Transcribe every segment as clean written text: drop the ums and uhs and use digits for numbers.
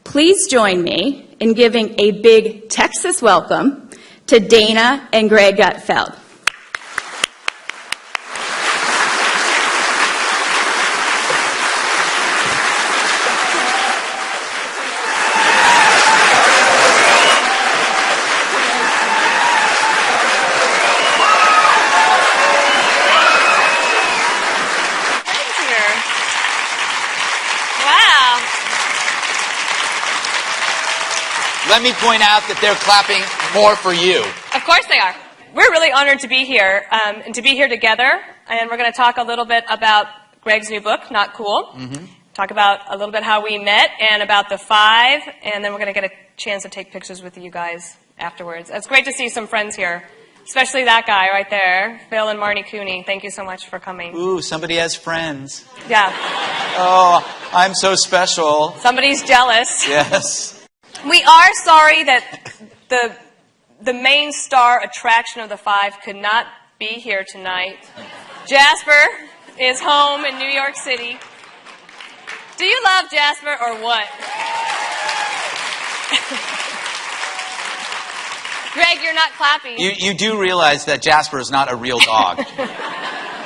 Please join me in giving a big Texas welcome to Dana and Greg Gutfeld. Let me point out that they're clapping more for you. Of course they are. We're really honored to be here and to be here together. And we're going to talk a little bit about Greg's new book, Not Cool. Talk about a little bit how we met and about the 5. And then we're going to get a chance to take pictures with you guys afterwards. It's great to see some friends here, especially that guy right there, Phil and Marnie Cooney. Thank you so much for coming. Ooh, somebody has friends. Yeah. Oh, I'm so special. Somebody's jealous. Yes. We are sorry that the main star attraction of the 5 could not be here tonight. Jasper is home in New York City. Do you love Jasper or what? Greg, you're not clapping. You do realize that Jasper is not a real dog.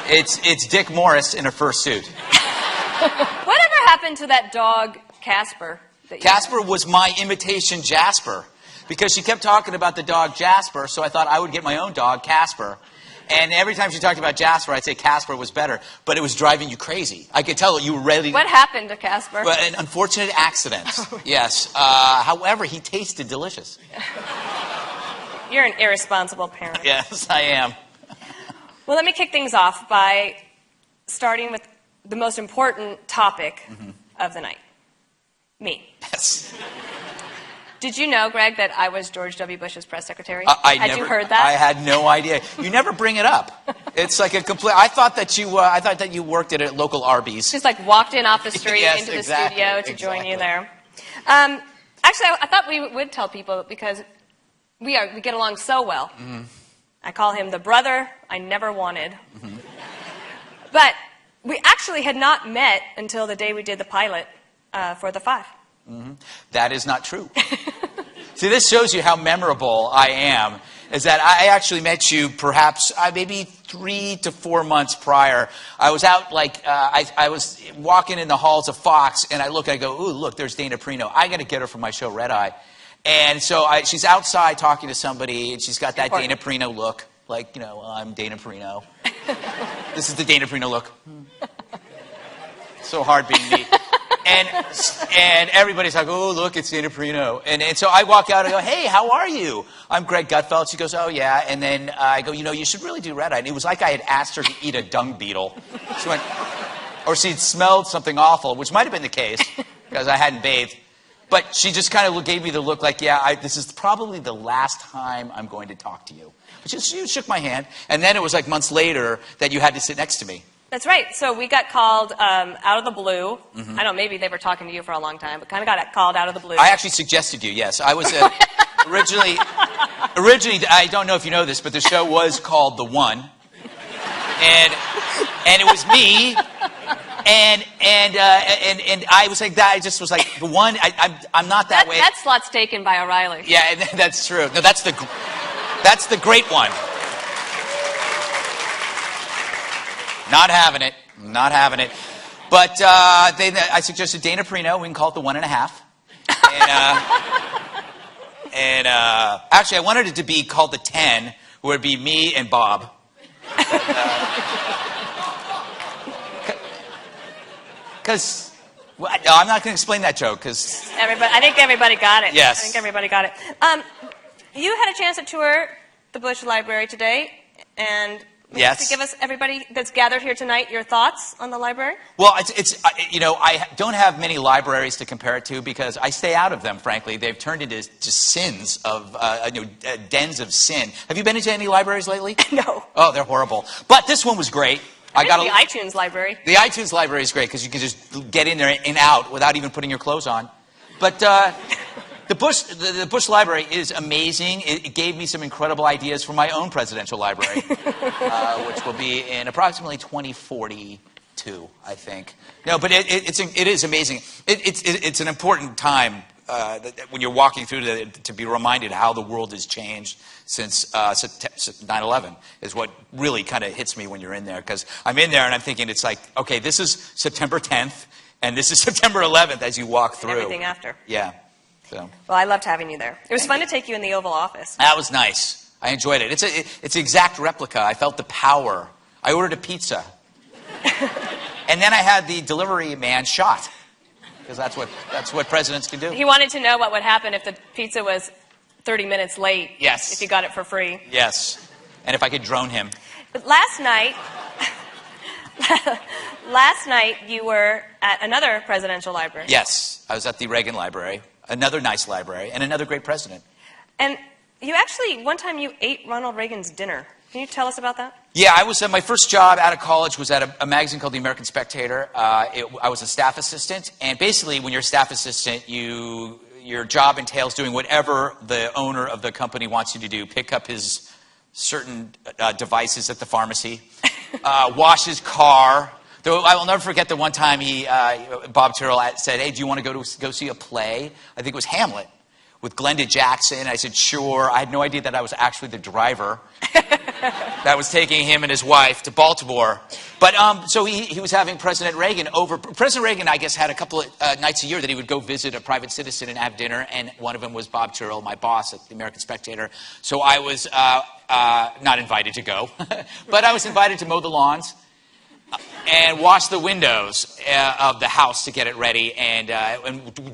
It's Dick Morris in a fursuit. Whatever happened to that dog, Casper? Casper was my imitation Jasper, because she kept talking about the dog Jasper, so I thought I would get my own dog, Casper. And every time she talked about Jasper, I'd say Casper was better, but it was driving you crazy. I could tell you were ready. What happened to Casper? Well, an unfortunate accident, yes. However, he tasted delicious. You're an irresponsible parent. Yes, I am. Well, let me kick things off by starting with the most important topic of the night. Me. Yes. Did you know, Greg, that I was George W. Bush's press secretary? Had you heard that? I had no idea. You never bring it up. It's like a complete. I thought that you worked at a local Arby's. Just like walked in off the street Yes, into the exactly, studio to join you there. Actually, I thought we would tell people because we get along so well. I call him the brother I never wanted. But we actually had not met until the day we did the pilot for the 5. That is not true. See, this shows you how memorable I am, is that I actually met you perhaps maybe 3 to 4 months prior. I was out, I was walking in the halls of Fox, and I go, ooh, look, there's Dana Perino. I got to get her for my show, Red Eye. And so she's outside talking to somebody, and she's got that Dana Perino look, I'm Dana Perino. This is the Dana Perino look. So hard being me. And everybody's like, oh, look, it's Dana Perino. And so I walk out and I go, hey, how are you? I'm Greg Gutfeld. She goes, oh, yeah. And then I go, you should really do Red Eye. And it was like I had asked her to eat a dung beetle. She went, or she'd smelled something awful, which might have been the case because I hadn't bathed. But she just kind of gave me the look like, yeah, this is probably the last time I'm going to talk to you. But she shook my hand. And then it was like months later that you had to sit next to me. That's right. So we got called out of the blue. I don't know, maybe they were talking to you for a long time, but kind of got called out of the blue. I actually suggested you, yes. I was originally, I don't know if you know this, but the show was called The One. And it was me. And I was like that. I just was like, The One, I'm not that way. That slot's taken by O'Reilly. Yeah, that's true. No, that's the great one. Not having it. Not having it. But I suggested Dana Perino. We can call it the 1.5. And actually, I wanted it to be called the 10, where it'd be me and Bob. Because I'm not going to explain that joke. Because I think everybody got it. Yes. I think everybody got it. You had a chance to tour the Bush Library today, and yes. To give us, everybody that's gathered here tonight, your thoughts on the library? Well, I don't have many libraries to compare it to because I stay out of them, frankly. They've turned into just sins of, dens of sin. Have you been into any libraries lately? No. Oh, they're horrible. But this one was great. I got the iTunes library. The iTunes library is great because you can just get in there and out without even putting your clothes on. But the Bush Library is amazing. It gave me some incredible ideas for my own presidential library, which will be in approximately 2042, I think. No, but it is amazing. It's an important time when you're walking through to be reminded how the world has changed since 9/11 is what really kind of hits me when you're in there. Because I'm in there and I'm thinking it's like, okay, this is September 10th and this is September 11th as you walk through. And everything after. Yeah. So. Well, I loved having you there. It was fun to take you in the Oval Office. That was nice. I enjoyed it. It's an exact replica. I felt the power. I ordered a pizza. And then I had the delivery man shot. Because that's what presidents can do. He wanted to know what would happen if the pizza was 30 minutes late. Yes. If you got it for free. Yes. And if I could drone him. But last night you were at another presidential library. Yes. I was at the Reagan Library. Another nice library. And another great president. And you actually, one time you ate Ronald Reagan's dinner. Can you tell us about that? Yeah, I was my first job out of college was at a magazine called The American Spectator. I was a staff assistant, and basically, when you're a staff assistant, your job entails doing whatever the owner of the company wants you to do. Pick up his certain devices at the pharmacy, wash his car. Though I will never forget the one time Bob Tyrrell said, "Hey, do you want to go see a play?" I think it was Hamlet with Glenda Jackson. I said, "Sure." I had no idea that I was actually the driver that was taking him and his wife to Baltimore. But so he was having President Reagan over. President Reagan, I guess, had a couple of nights a year that he would go visit a private citizen and have dinner, and one of them was Bob Tyrrell, my boss at the American Spectator. So I was not invited to go, but I was invited to mow the lawns and wash the windows of the house to get it ready. And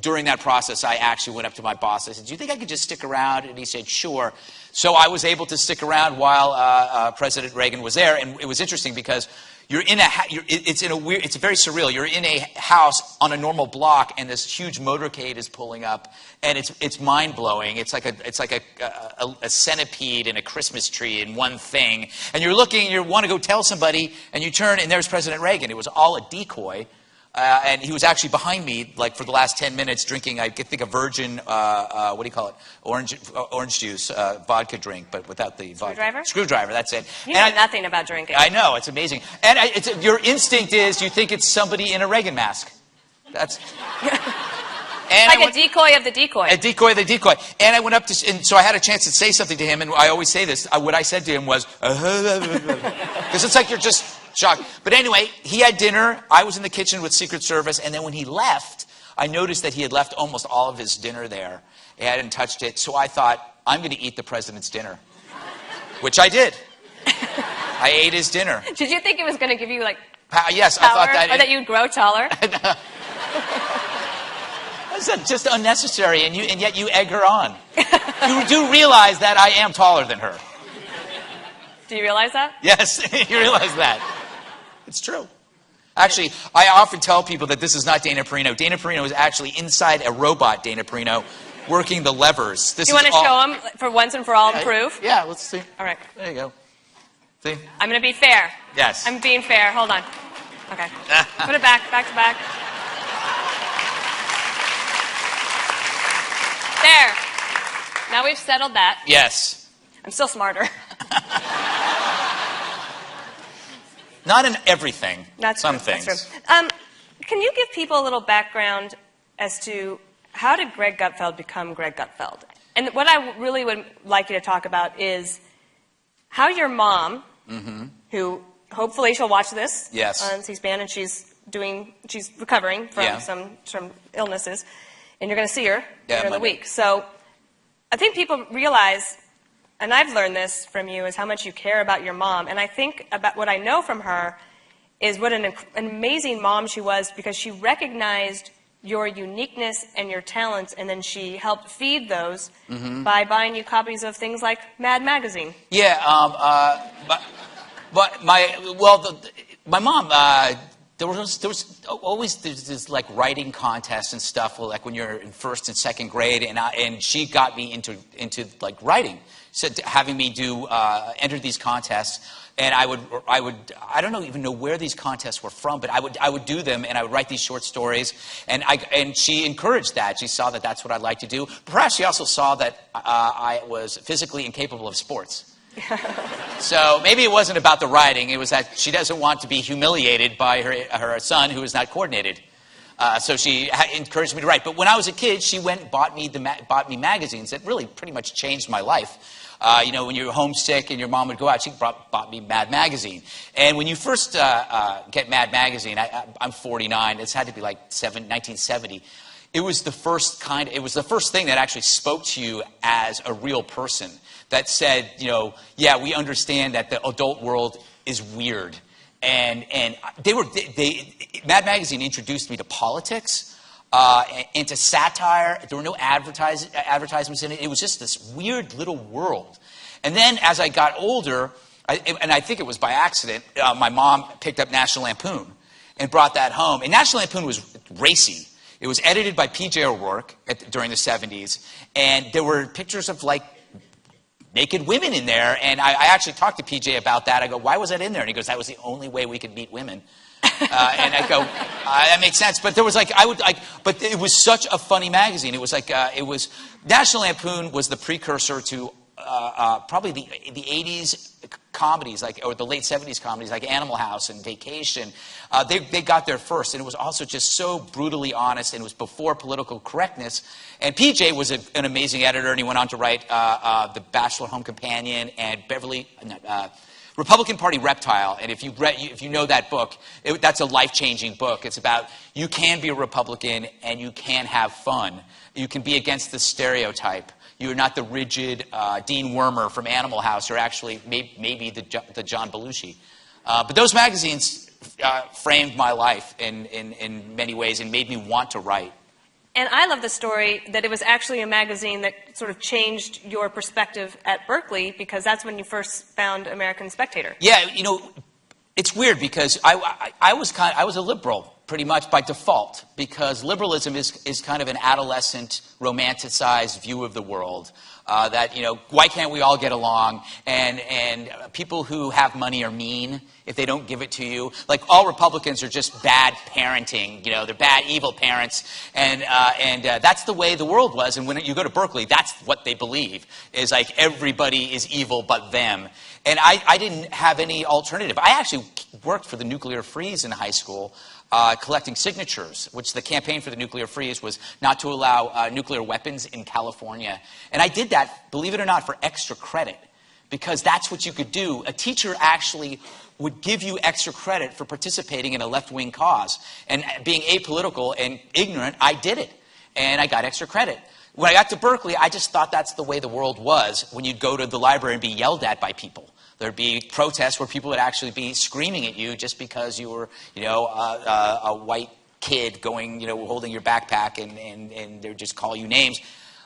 during that process, I actually went up to my boss. I said, "Do you think I could just stick around?" And he said, "Sure." So I was able to stick around while President Reagan was there. And it was interesting because you're in it's very surreal. You're in a house on a normal block, and this huge motorcade is pulling up, and it's mind blowing. It's like a centipede and a Christmas tree in one thing. And you're looking, you want to go tell somebody, and you turn, and there's President Reagan. It was all a decoy. And he was actually behind me, like, for the last 10 minutes drinking, I think, a virgin, what do you call it, orange juice, vodka drink, but without the vodka. Screwdriver? Screwdriver, that's it. You know nothing about drinking. I know, it's amazing. And your instinct is you think it's somebody in a Reagan mask. That's... Like a decoy of the decoy. A decoy of the decoy. And I went up to, and so I had a chance to say something to him, and I always say this, what I said to him was, because it's like you're just shocked. But anyway, he had dinner, I was in the kitchen with Secret Service, and then when he left, I noticed that he had left almost all of his dinner there. He hadn't touched it, so I thought, I'm going to eat the president's dinner. Which I did. I ate his dinner. Did you think it was going to give you, like, yes, power, I thought that. Or that you'd grow taller? It's just unnecessary, and yet you egg her on. You do realize that I am taller than her. Do you realize that? Yes, you realize that. It's true. Actually, I often tell people that this is not Dana Perino. Dana Perino is actually inside a robot, Dana Perino, working the levers. Do you want to show them for once and for all proof? Yeah, let's see. All right. There you go. See? I'm going to be fair. Yes. I'm being fair. Hold on. Okay. Put it back to back. There. Now we've settled that. Yes. I'm still smarter. Not in everything. Some things. That's true. Can you give people a little background as to how did Greg Gutfeld become Greg Gutfeld? And what I really would like you to talk about is how your mom, who hopefully she'll watch this on C-SPAN, and she's recovering from some illnesses, and you're going to see her later in the week. So I think people realize, and I've learned this from you, is how much you care about your mom. And I think about what I know from her is what an amazing mom she was, because she recognized your uniqueness and your talents, and then she helped feed those by buying you copies of things like Mad Magazine. Yeah, but my mom. There was always this like writing contests and stuff, like when you're in first and second grade, and she got me into like writing, having me enter these contests, and I don't even know where these contests were from, but I would do them, and I would write these short stories, and she encouraged that. She saw that that's what I'd like to do. Perhaps she also saw that I was physically incapable of sports. So maybe it wasn't about the writing. It was that she doesn't want to be humiliated by her son who is not coordinated. So she encouraged me to write. But when I was a kid, she went and bought me magazines that really pretty much changed my life. When you were homesick and your mom would go out, she bought me Mad Magazine. And when you first get Mad Magazine, I'm 49. It's had to be like 1970. It was the first thing that actually spoke to you as a real person. That said, yeah, we understand that the adult world is weird. And Mad Magazine introduced me to politics, and to satire. There were no advertisements in it. It was just this weird little world. And then as I got older, and I think it was by accident, my mom picked up National Lampoon and brought that home. And National Lampoon was racy. It was edited by P.J. O'Rourke during the 70s. And there were pictures of, like, naked women in there. And I actually talked to P.J. about that. I go, why was that in there? And he goes, that was the only way we could meet women. And I go, that makes sense. But there was but it was such a funny magazine. It was National Lampoon was the precursor to probably the 80s comedies, or the late 70s comedies, like Animal House and Vacation. They got there first, and it was also just so brutally honest, and it was before political correctness. And PJ was an amazing editor, and he went on to write The Bachelor Home Companion and Republican Party Reptile. And if you know that book, that's a life-changing book. It's about you can be a Republican and you can have fun. You can be against the stereotype. You're not the rigid Dean Wormer from Animal House, or actually maybe the John Belushi. But those magazines framed my life in many ways and made me want to write. And I love the story that it was actually a magazine that sort of changed your perspective at Berkeley, because that's when you first found American Spectator. Yeah, it's weird because I was a liberal pretty much by default, because liberalism is kind of an adolescent, romanticized view of the world. That, why can't we all get along? And people who have money are mean if they don't give it to you. Like, all Republicans are just bad parenting. They're bad, evil parents. And that's the way the world was. And when you go to Berkeley, that's what they believe, is like everybody is evil but them. And I didn't have any alternative. I actually worked for the nuclear freeze in high school, collecting signatures, which the campaign for the nuclear freeze was not to allow nuclear weapons in California. And I did that, believe it or not, for extra credit, because that's what you could do. A teacher actually would give you extra credit for participating in a left-wing cause. And being apolitical and ignorant, I did it. And I got extra credit. When I got to Berkeley, I just thought that's the way the world was when you'd go to the library and be yelled at by people. There'd be protests where people would actually be screaming at you just because you were, a white kid going, holding your backpack, and they would just call you names.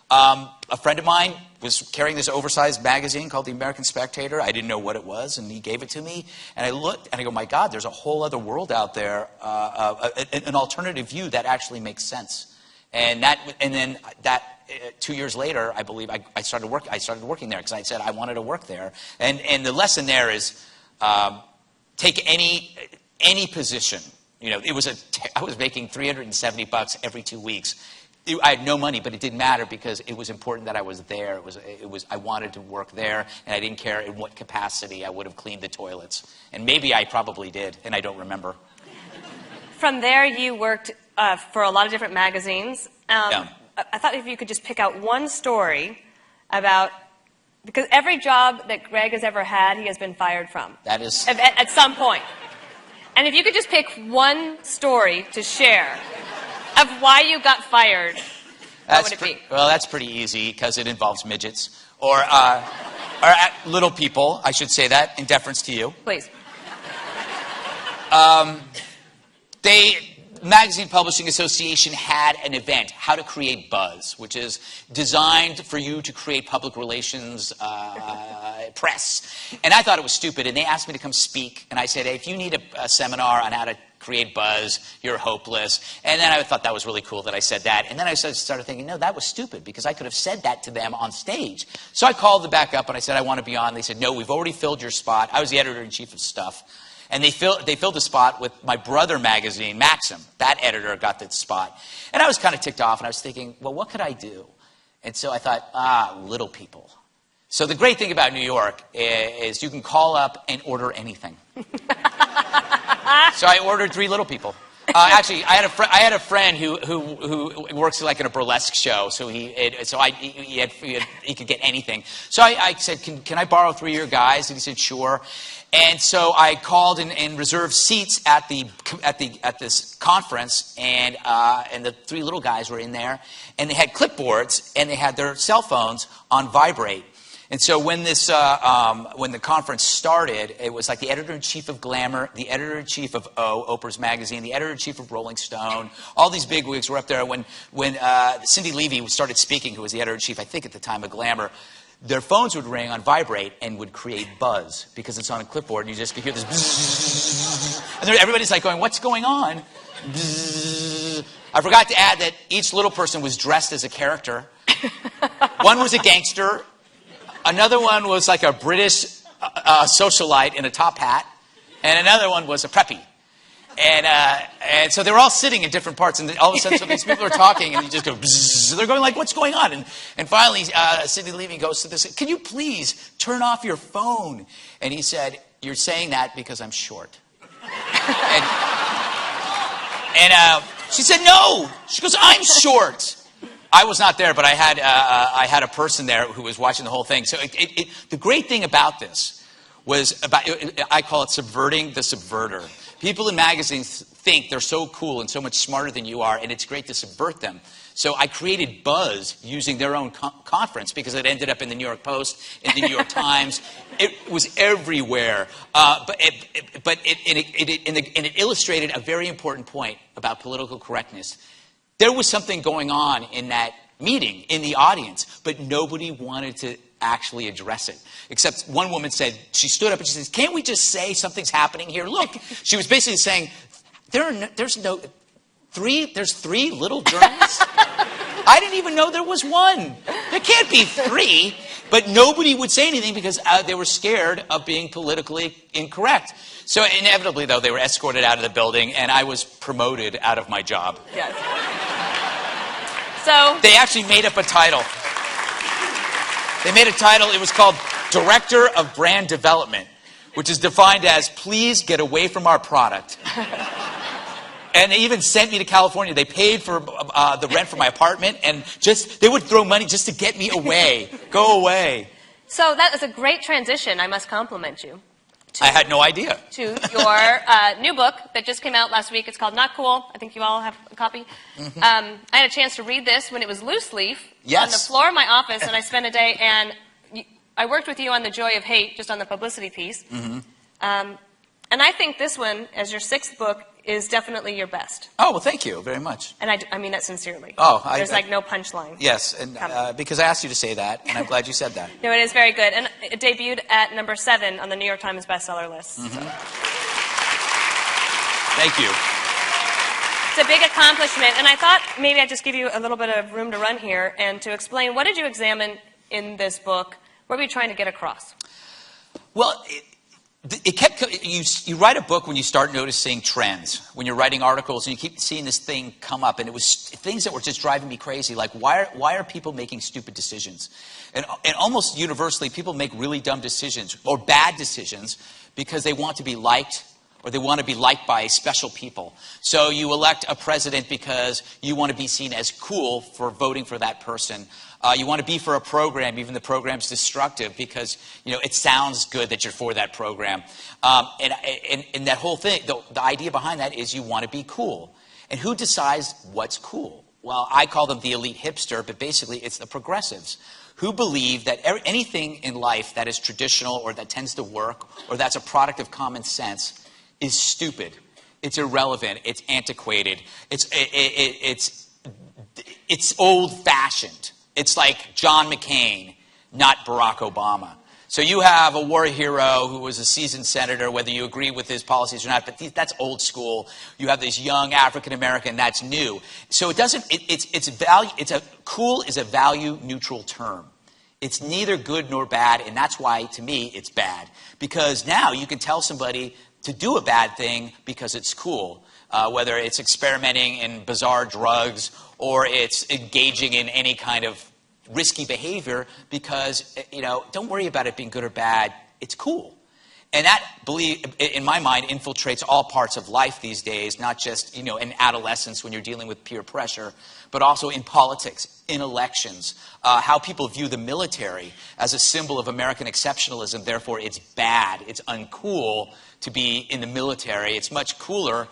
A friend of mine was carrying this oversized magazine called The American Spectator. I didn't know what it was, and he gave it to me. And I looked, and I go, my God, there's a whole other world out there, an alternative view that actually makes sense. And then 2 years later, I believe, I started working there, because I said I wanted to work there. And the lesson there is, take any position. I was making $370 every 2 weeks. I had no money, but it didn't matter, because it was important that I was there. I wanted to work there, and I didn't care in what capacity I would have cleaned the toilets. And maybe I probably did, and I don't remember. From there, you worked for a lot of different magazines. Yeah. I thought if you could just pick out one story about, because every job that Greg has ever had, he has been fired from. That is... At some point. And if you could just pick one story to share of why you got fired, what would it be? Well, that's pretty easy, because it involves midgets. Or little people, I should say that, in deference to you. Please. Magazine Publishing Association had an event, How to Create Buzz, which is designed for you to create public relations press. And I thought it was stupid, and they asked me to come speak. And I said, hey, if you need a seminar on how to create buzz, you're hopeless. And then I thought that was really cool that I said that. And then I started thinking, no, that was stupid, because I could have said that to them on stage. So I called them back up, and I said, I want to be on. They said, no, we've already filled your spot. I was the editor-in-chief of Stuff. And they filled the spot with my brother magazine, Maxim. That editor got the spot. And I was kind of ticked off, and I was thinking, well, what could I do? And so I thought, little people. So the great thing about New York is you can call up and order anything. So I ordered 3 little people. Actually, I had a friend who works like in a burlesque show, so he could get anything. So I said, can I borrow 3 of your guys? And he said, sure. And so I called and reserved seats at this conference, and the 3 little guys were in there, and they had clipboards and they had their cell phones on vibrate. And so when the conference started, it was like the editor-in-chief of Glamour, the editor-in-chief of Oprah's magazine, the editor-in-chief of Rolling Stone, all these bigwigs were up there. When Cindy Levy started speaking, who was the editor-in-chief, I think at the time of Glamour, their phones would ring on vibrate and would create buzz because it's on a clipboard, and you just could hear this bzzz. And everybody's like going, what's going on? Bzzz. I forgot to add that each little person was dressed as a character. One was a gangster. Another one was like a British socialite in a top hat, and another one was a preppy. And so they were all sitting in different parts, and all of a sudden some of these people are talking, and you just go, bzzz. They're going like, what's going on? And finally, Sidney Levy goes to this, can you please turn off your phone? And he said, you're saying that because I'm short. and she said, no. She goes, I'm short. I was not there, but I had a person there who was watching the whole thing. So the great thing about this was I call it subverting the subverter. People in magazines think they're so cool and so much smarter than you are, and it's great to subvert them. So I created buzz using their own conference because it ended up in the New York Post, in the New York Times. It was everywhere. But it illustrated a very important point about political correctness. There was something going on in that meeting, in the audience, but nobody wanted to actually address it. Except one woman said, she stood up and she says, can't we just say something's happening here? Look, she was basically saying, there's 3 little journalists? I didn't even know there was one. There can't be 3. But nobody would say anything because they were scared of being politically incorrect. So inevitably, though, they were escorted out of the building, and I was promoted out of my job. Yes. So they actually made up a title. They made a title. It was called Director of Brand Development, which is defined as, please get away from our product. And they even sent me to California. They paid for the rent for my apartment, and they would throw money just to get me away. Go away. So that was a great transition. I must compliment you. I had no idea. To your new book that just came out last week. It's called Not Cool. I think you all have a copy. Mm-hmm. I had a chance to read this when it was loose leaf on the floor of my office, and I spent a day, and I worked with you on The Joy of Hate, just on the publicity piece. Mm-hmm. And I think this one, as your 6th book, is definitely your best. Oh, well, thank you very much. And I mean that sincerely. Oh, There's like no punchline. Yes, and because I asked you to say that, and I'm glad you said that. No, it is very good. And it debuted at number 7 on the New York Times bestseller list. Mm-hmm. So. Thank you. It's a big accomplishment. And I thought maybe I'd just give you a little bit of room to run here and to explain, what did you examine in this book? What were you trying to get across? Well, you write a book when you start noticing trends, when you're writing articles and you keep seeing this thing come up, and it was things that were just driving me crazy, like why are people making stupid decisions? And almost universally, people make really dumb decisions or bad decisions because they want to be liked, or they want to be liked by special people. So you elect a president because you want to be seen as cool for voting for that person. You want to be for a program, even the program's destructive, because it sounds good that you're for that program. And that whole thing, the idea behind that is you want to be cool. And who decides what's cool? Well, I call them the elite hipster, but basically it's the progressives who believe that anything in life that is traditional or that tends to work or that's a product of common sense is stupid. It's irrelevant. It's antiquated. It's old-fashioned. It's like John McCain, not Barack Obama. So you have a war hero who was a seasoned senator, whether you agree with his policies or not, but that's old school. You have this young African American, that's new. So it doesn't. Cool is a value neutral term. It's neither good nor bad, and that's why, to me, it's bad. Because now you can tell somebody to do a bad thing because it's cool, whether it's experimenting in bizarre drugs or it's engaging in any kind of risky behavior because, don't worry about it being good or bad. It's cool. And that, in my mind, infiltrates all parts of life these days, not just, in adolescence when you're dealing with peer pressure, but also in politics, in elections, how people view the military as a symbol of American exceptionalism. Therefore, it's bad. It's uncool to be in the military. It's much cooler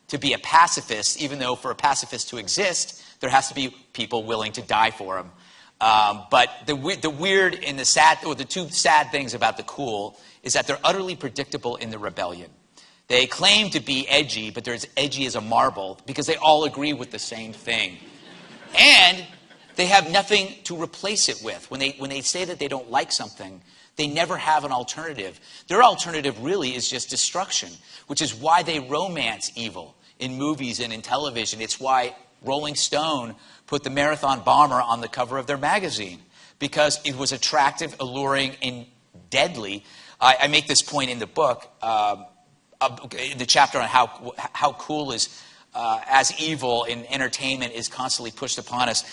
to be a pacifist, even though for a pacifist to exist, there has to be people willing to die for him. But the weird and the sad, or the two sad things about the cool is that they're utterly predictable in the rebellion. They claim to be edgy, but they're as edgy as a marble because they all agree with the same thing. And they have nothing to replace it with. When they say that they don't like something, they never have an alternative. Their alternative really is just destruction, which is why they romance evil in movies and in television. It's why Rolling Stone put the marathon bomber on the cover of their magazine, because it was attractive, alluring, and deadly. I make this point in the book, in the chapter on how cool is as evil in entertainment is constantly pushed upon us.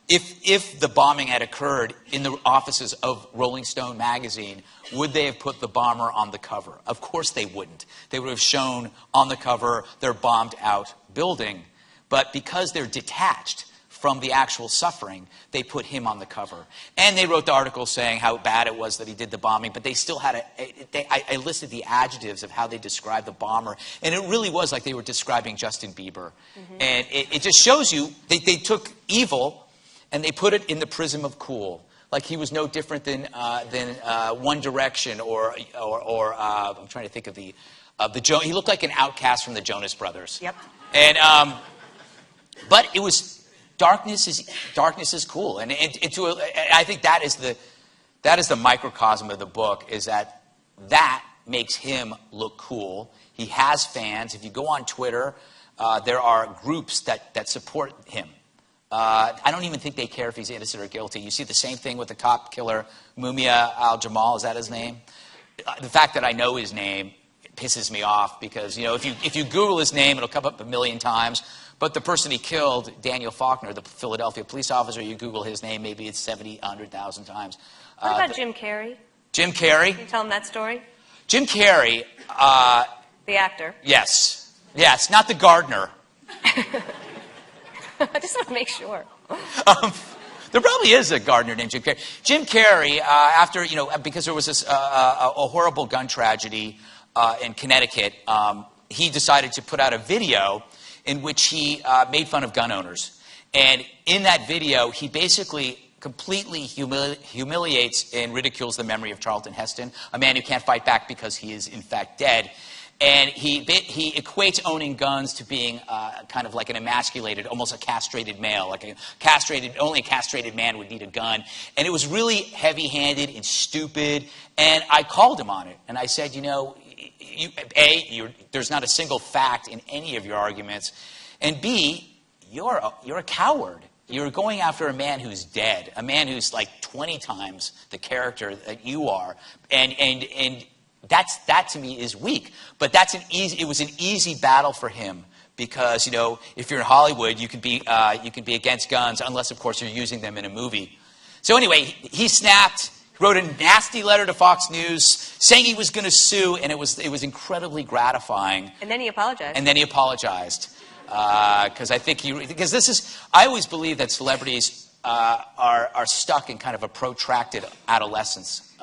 If the bombing had occurred in the offices of Rolling Stone magazine, would they have put the bomber on the cover? Of course they wouldn't. They would have shown on the cover their bombed out building. But because they're detached from the actual suffering, they put him on the cover. And they wrote the article saying how bad it was that he did the bombing, but they still had I listed the adjectives of how they described the bomber, and it really was like they were describing Justin Bieber. Mm-hmm. And it just shows you, they took evil and they put it in the prism of cool. Like he was no different than One Direction or I'm trying to think of the he looked like an outcast from the Jonas Brothers. Yep. And but it was darkness is cool, and I think that is the microcosm of the book, is that makes him look cool. He has fans. If you go on Twitter, there are groups that support him. I don't even think they care if he's innocent or guilty. You see the same thing with the cop killer, Mumia al-Jamal, is that his name? The fact that I know his name pisses me off, because if you Google his name, it'll come up a million times. But the person he killed, Daniel Faulkner, the Philadelphia police officer, you Google his name, maybe it's 70, 100,000 times. What about Jim Carrey? Jim Carrey? Can you tell him that story? Jim Carrey. The actor. Yes. Yes, not the gardener. I just want to make sure. There probably is a gardener named Jim Carrey. Jim Carrey, after, because there was this a horrible gun tragedy in Connecticut, he decided to put out a video in which he made fun of gun owners. And in that video, he basically completely humiliates and ridicules the memory of Charlton Heston, a man who can't fight back because he is in fact dead. And he equates owning guns to being kind of like an emasculated, almost a castrated male. Like only a castrated man would need a gun. And it was really heavy-handed and stupid. And I called him on it. And I said, there's not a single fact in any of your arguments. And B, you're a coward. You're going after a man who's dead, a man who's like 20 times the character that you are. And that to me is weak. But it was an easy battle for him, because if you're in Hollywood, you can be against guns, unless of course you're using them in a movie. So anyway, he snapped, wrote a nasty letter to Fox News saying he was going to sue, and it was incredibly gratifying. And then he apologized. Because I always believe that celebrities are stuck in kind of a protracted adolescence.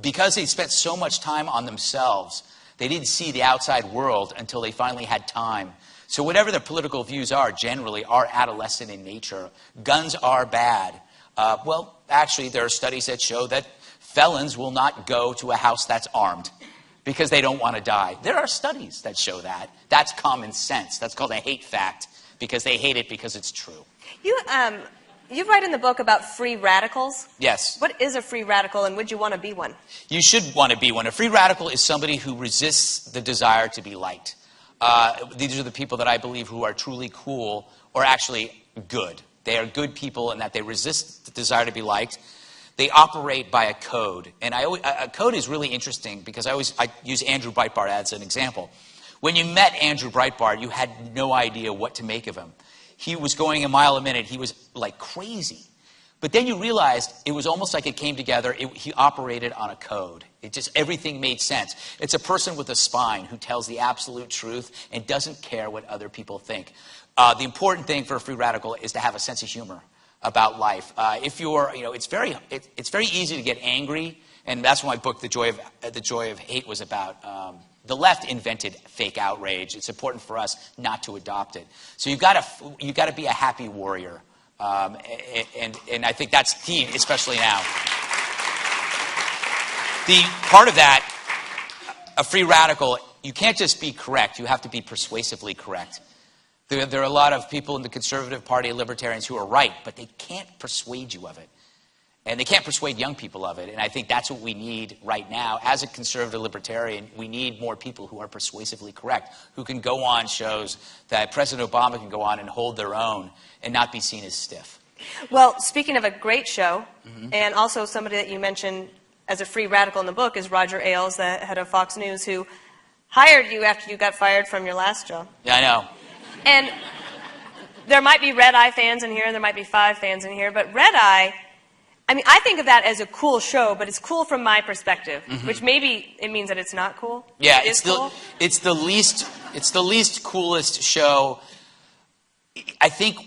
Because they spent so much time on themselves, they didn't see the outside world until they finally had time. So whatever their political views are, generally are adolescent in nature. Guns are bad. Well, actually, there are studies that show that felons will not go to a house that's armed because they don't want to die. There are studies that show that. That's common sense. That's called a hate fact, because they hate it because it's true. You write in the book about free radicals. Yes. What is a free radical, and would you want to be one? You should want to be one. A free radical is somebody who resists the desire to be liked. These are the people that I believe who are truly cool, or actually good. They are good people in that they resist the desire to be liked. They operate by a code. And a code is really interesting, because I use Andrew Breitbart as an example. When you met Andrew Breitbart, you had no idea what to make of him. He was going a mile a minute. He was like crazy. But then you realized it was almost like it came together. He operated on a code. Everything made sense. It's a person with a spine who tells the absolute truth and doesn't care what other people think. The important thing for a free radical is to have a sense of humor about life. If you're, it's very easy to get angry, and that's what my book, The Joy of Hate, was about. The left invented fake outrage. It's important for us not to adopt it. So you've got to be a happy warrior. And I think that's key, especially now. The part of that, a free radical, you can't just be correct. You have to be persuasively correct. There are a lot of people in the Conservative Party, libertarians, who are right, but they can't persuade you of it. And they can't persuade young people of it. And I think that's what we need right now. As a conservative libertarian, we need more people who are persuasively correct, who can go on shows that President Obama can go on and hold their own and not be seen as stiff. Well, speaking of a great show, and also somebody that you mentioned as a free radical in the book is Roger Ailes, the head of Fox News, who hired you after you got fired from your last job. Yeah, I know. And there might be Red Eye fans in here, and there might be Five fans in here, but Red Eye, I mean, I think of that as a cool show, but it's cool from my perspective, which maybe it means that it's not cool. Yeah, it's cool. It's the least coolest show. I think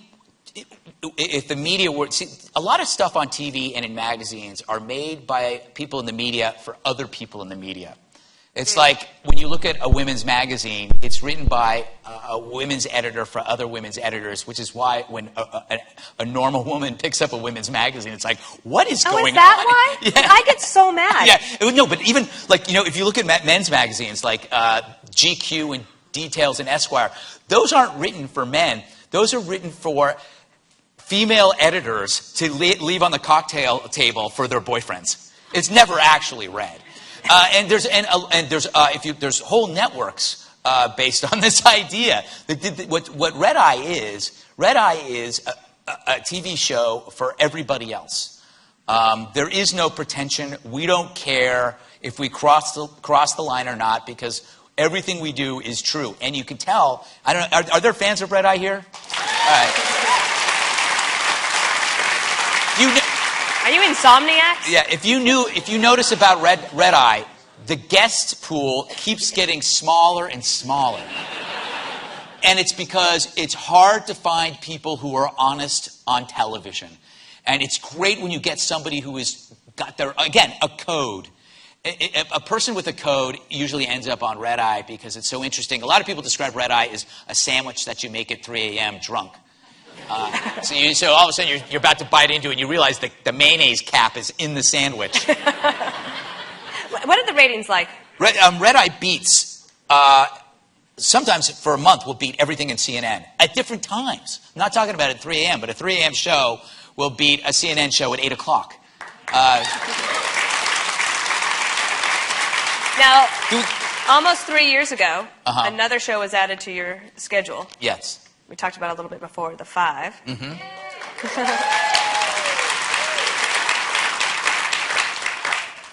if the media were, see, a lot of stuff on TV and in magazines are made by people in the media for other people in the media. It's like when you look at a women's magazine, it's written by a women's editor for other women's editors, which is why when a normal woman picks up a women's magazine, it's like, what is going on? Oh, is that why? Yeah. Like, I get so mad. Yeah, no, but even, like, if you look at men's magazines, like GQ and Details and Esquire, those aren't written for men. Those are written for female editors to leave on the cocktail table for their boyfriends. It's never actually read. And there's whole networks based on this idea. What Red Eye is a TV show for everybody else. There is no pretension. We don't care if we cross the line or not, because everything we do is true. And you can tell. I don't know. Are there fans of Red Eye here? All right. Are you insomniacs? Yeah, if you notice about Red Eye, the guest pool keeps getting smaller and smaller. And it's because it's hard to find people who are honest on television. And it's great when you get somebody who has got a code. A person with a code usually ends up on Red Eye because it's so interesting. A lot of people describe Red Eye as a sandwich that you make at 3 a.m. drunk. So all of a sudden you're about to bite into it and you realize that the mayonnaise cap is in the sandwich. What are the ratings like? Red Eye beats, sometimes for a month, will beat everything in CNN at different times. I'm not talking about at 3 a.m., but a 3 a.m. show will beat a CNN show at 8 o'clock. Now, almost 3 years ago, another show was added to your schedule. Yes. We talked about it a little bit before, The Five.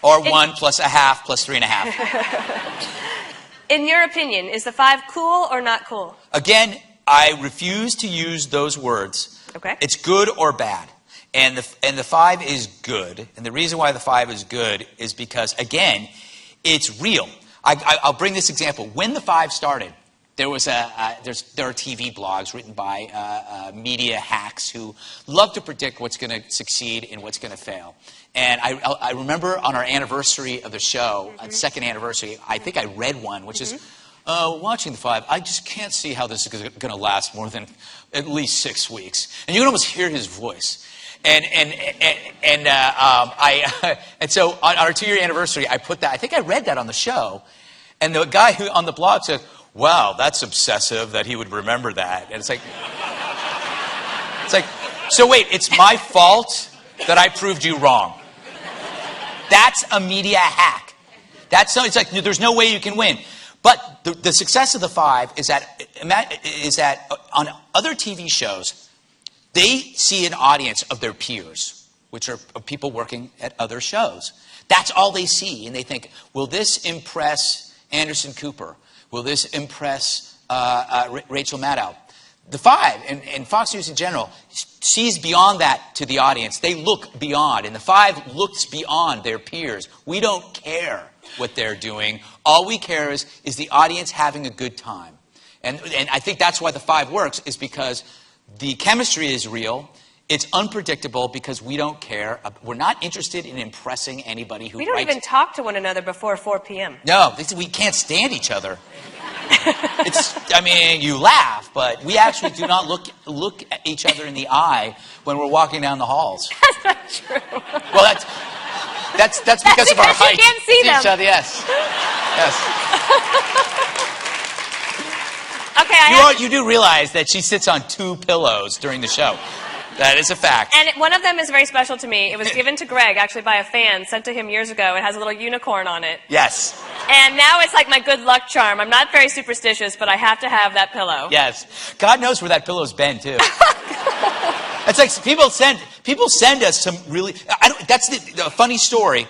Or 1 plus a half plus 3.5. In your opinion, is The Five cool or not cool? Again, I refuse to use those words. Okay. It's good or bad. And the Five is good. And the reason why The Five is good is because, again, it's real. I'll bring this example. When The Five started, there are TV blogs written by media hacks who love to predict what's going to succeed and what's going to fail. And I remember on our anniversary of the show, second anniversary, I think I read one, which is, watching The Five, I just can't see how this is going to last more than at least 6 weeks. And you can almost hear his voice. And so on our 2-year anniversary, I put that. I think I read that on the show, and the guy who on the blog said, "Wow, that's obsessive that he would remember that." And it's like, so wait, it's my fault that I proved you wrong. That's a media hack. It's like there's no way you can win. But the success of The Five is that on other TV shows, they see an audience of their peers, which are people working at other shows. That's all they see. And they think, will this impress Anderson Cooper? Will this impress Rachel Maddow? the Five and Fox News in general sees beyond that to the audience. They look beyond, and the Five looks beyond their peers. We don't care what they're doing. All we care is the audience having a good time. And I think that's why the Five works, is because the chemistry is real. It's unpredictable because we don't care. We're not interested in impressing anybody who We don't even talk to one another before 4 p.m. No, we can't stand each other. I mean, you laugh, but we actually do not look at each other in the eye when we're walking down the halls. That's not true. Well, that's because of our height. You can't see them. Each other, yes. Okay, you do realize that she sits on 2 pillows during the show. That is a fact. And one of them is very special to me. It was given to Greg, actually, by a fan, sent to him years ago. It has a little unicorn on it. Yes. And now it's like my good luck charm. I'm not very superstitious, but I have to have that pillow. Yes. God knows where that pillow's been, too. It's like people send us some really... that's the funny story.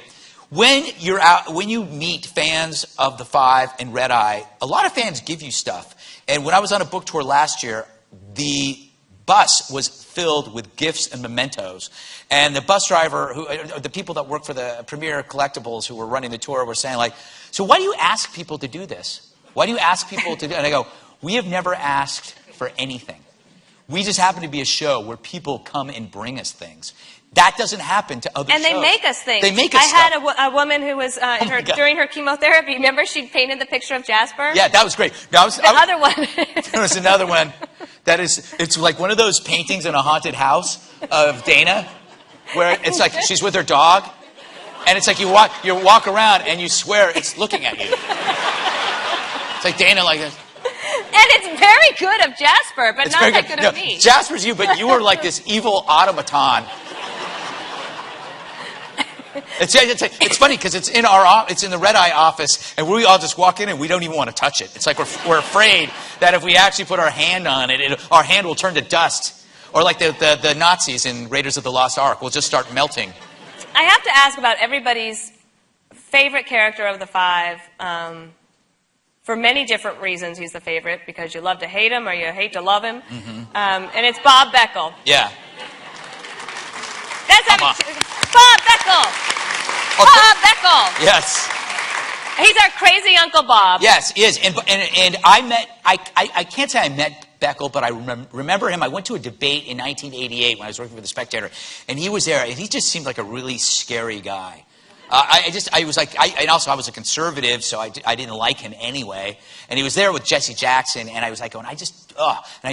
When you meet fans of the Five and Red Eye, a lot of fans give you stuff. And when I was on a book tour last year, the bus was filled with gifts and mementos. And the bus driver, the people that work for the Premier Collectibles who were running the tour were saying, like, so why do you ask people to do this? Why do you ask people to do it? And I go, we have never asked for anything. We just happen to be a show where people come and bring us things. That doesn't happen to other shows. And they make us things. They make us stuff. I had a woman who was, during her chemotherapy, remember she painted the picture of Jasper? Yeah, that was great. No, other one. There was another one that it's like one of those paintings in a haunted house of Dana, where it's like she's with her dog, and it's like you walk around and you swear it's looking at you. It's like Dana like this. And it's very good of Jasper, but not that good of me. Jasper's you, but you were like this evil automaton. It's funny because it's in the Red Eye office, and we all just walk in and we don't even want to touch it. It's like we're afraid that if we actually put our hand on it, our hand will turn to dust, or like the Nazis in Raiders of the Lost Ark will just start melting. I have to ask about everybody's favorite character of the Five. For many different reasons, he's the favorite, because you love to hate him or you hate to love him. Mm-hmm. And it's Bob Beckel. Yeah. Bob Beckel! Okay. Bob Beckel! Yes. He's our crazy Uncle Bob. Yes, he is. And I can't say I met Beckel, but I remember him. I went to a debate in 1988 when I was working for The Spectator, and he was there, and he just seemed like a really scary guy. I was a conservative, so I didn't like him anyway. And he was there with Jesse Jackson, and I was like going, and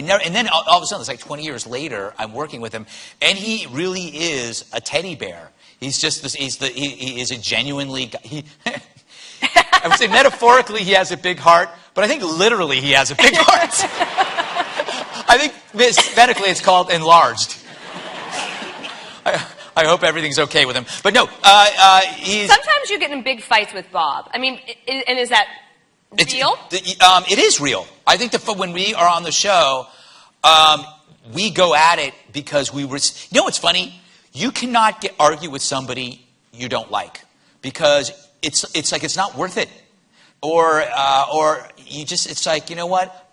then all of a sudden, it's like 20 years later, I'm working with him, and he really is a teddy bear. He's just this. He is a genuinely. I would say metaphorically he has a big heart, but I think literally he has a big heart. I think medically it's called enlarged. I hope everything's okay with him. But no, he's... Sometimes you get in big fights with Bob. I mean, and is that real? It is real. I think when we are on the show, we go at it because we were... You know what's funny? You cannot argue with somebody you don't like because it's like it's not worth it. Or you just... It's like, you know what?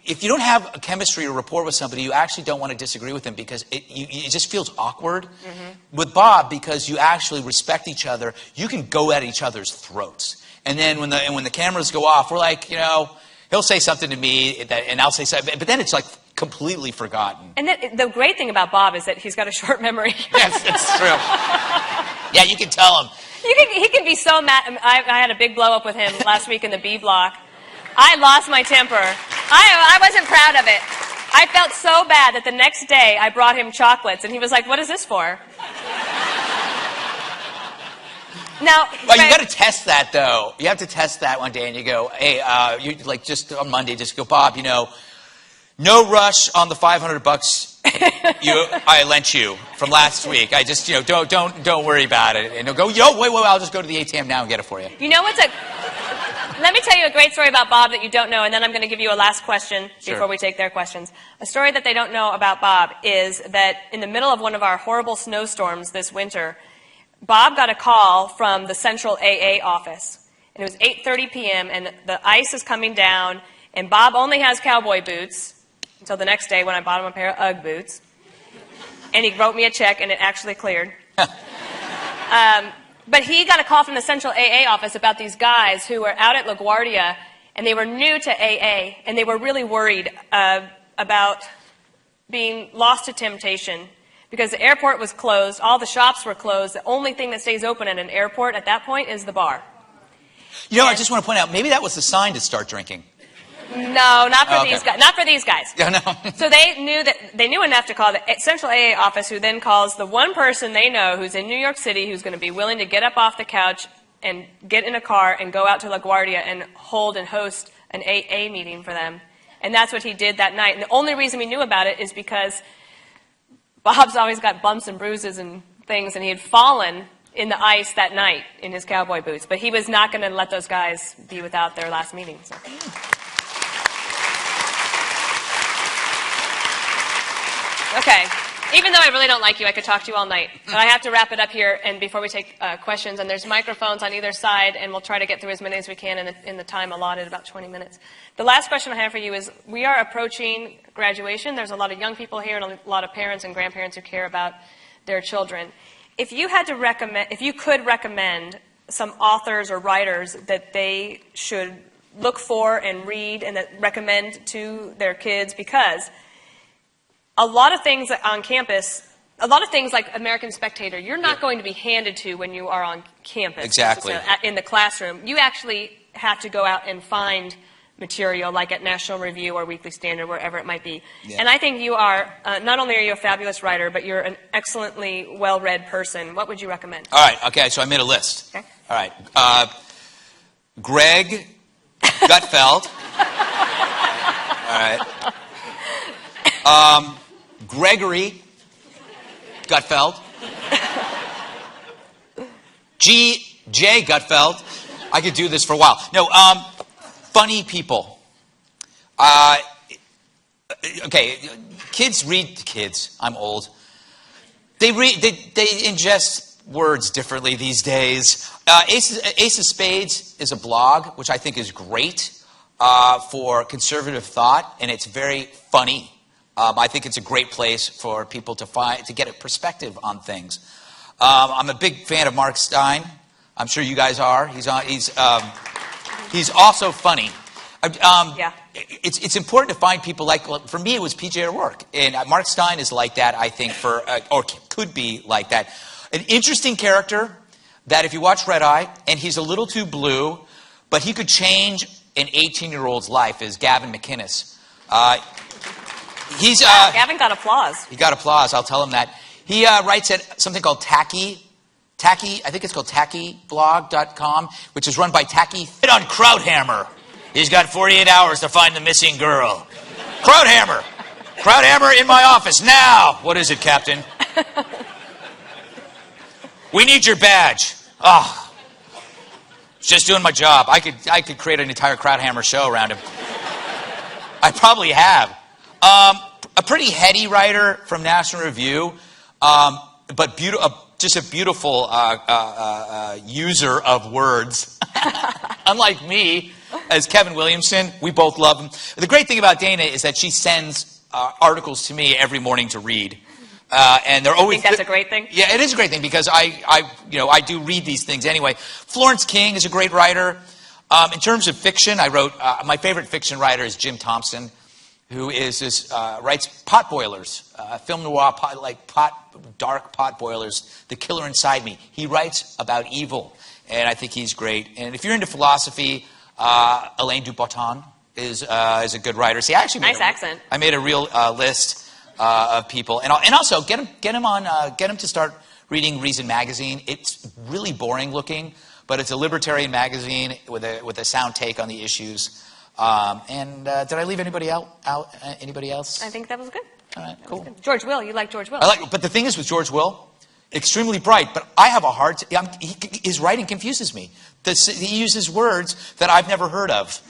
If you don't have a chemistry or rapport with somebody, you actually don't want to disagree with them because it just feels awkward. Mm-hmm. With Bob, because you actually respect each other, you can go at each other's throats. And then when the cameras go off, we're like, he'll say something to me, and I'll say something, but then it's like completely forgotten. And the great thing about Bob is that he's got a short memory. Yes, it's true. Yeah, you can tell him. He can be so mad. I had a big blow up with him last week in the B block. I lost my temper. I wasn't proud of it. I felt so bad that the next day I brought him chocolates, and he was like, "What is this for?" Now, well, you got to test that though. You have to test that one day, and you go, "Hey, you like just on Monday, just go, Bob. No rush on the $500 I lent you from last week. I just, don't worry about it." And he'll go, wait, I'll just go to the ATM now and get it for you. You know what's Let me tell you a great story about Bob that you don't know, and then I'm going to give you a last question before we take their questions. A story that they don't know about Bob is that in the middle of one of our horrible snowstorms this winter, Bob got a call from the Central AA office. And it was 8:30 p.m., and the ice is coming down, and Bob only has cowboy boots, until the next day when I bought him a pair of UGG boots. And he wrote me a check, and it actually cleared. But he got a call from the Central AA office about these guys who were out at LaGuardia, and they were new to AA, and they were really worried about being lost to temptation because the airport was closed, all the shops were closed. The only thing that stays open at an airport at that point is the bar. You know, I just want to point out, maybe that was the sign to start drinking. No, not for these guys. Not for these guys. Yeah, no. So they knew enough to call the Central AA office, who then calls the one person they know who's in New York City who's going to be willing to get up off the couch and get in a car and go out to LaGuardia and hold and host an AA meeting for them. And that's what he did that night. And the only reason we knew about it is because Bob's always got bumps and bruises and things, and he had fallen in the ice that night in his cowboy boots. But he was not going to let those guys be without their last meeting. So. Okay. Even though I really don't like you, I could talk to you all night. But I have to wrap it up here, and before we take questions, and there's microphones on either side, and we'll try to get through as many as we can in the time allotted, about 20 minutes. The last question I have for you is, we are approaching graduation. There's a lot of young people here and a lot of parents and grandparents who care about their children. If you had to recommend, if you could recommend some authors or writers that they should look for and read and that recommend to their kids, because a lot of things on campus, a lot of things like American Spectator, you're not going to be handed to when you are on campus. Exactly. In the classroom. You actually have to go out and find material like at National Review or Weekly Standard, wherever it might be. Yeah. And I think you are, not only are you a fabulous writer, but you're an excellently well-read person. What would you recommend? All right, okay, so I made a list. Okay. All right. Greg Gutfeld. All right. Gregory Gutfeld. J. Gutfeld. I could do this for a while. No, funny people. Okay, kids read, I'm old. They ingest words differently these days. Ace of Spades is a blog, which I think is great for conservative thought, and it's very funny. I think it's a great place for people to get a perspective on things. I'm a big fan of Mark Stein. I'm sure you guys are. He's also funny. Yeah. It's important to find people like, for me, it was PJ O'Rourke. And Mark Stein is like that, I think, or could be like that. An interesting character that if you watch Red Eye, and he's a little too blue, but he could change an 18-year-old's life, is Gavin McInnes. Gavin got applause. He got applause, I'll tell him that. He writes at something called Tacky, I think it's called tackyblog.com, which is run by Tacky. Hit on Krauthammer. He's got 48 hours to find the missing girl. Krauthammer. Krauthammer in my office now. What is it, Captain? We need your badge. Oh, just doing my job. I could create an entire Krauthammer show around him. I probably have. A pretty heady writer from National Review, but just a beautiful user of words. Unlike me, as Kevin Williamson, we both love him. The great thing about Dana is that she sends articles to me every morning to read. And they're always. I think that's a great thing. Yeah, it is a great thing because I do read these things anyway. Florence King is a great writer. In terms of fiction, I wrote my favorite fiction writer is Jim Thompson, who writes pot boilers, film noir, dark pot boilers. The Killer Inside Me. He writes about evil, and I think he's great. And if you're into philosophy, Alain de Botton is a good writer. See, I actually nice accent. I made a real list. Of people, and also get him to start reading Reason magazine. It's really boring looking, but it's a libertarian magazine with a sound take on the issues. Did I leave anybody out? Anybody else? I think that was good. All right, cool. George Will, you like George Will? But the thing is with George Will, extremely bright. But I have a hard. His writing confuses me. He uses words that I've never heard of.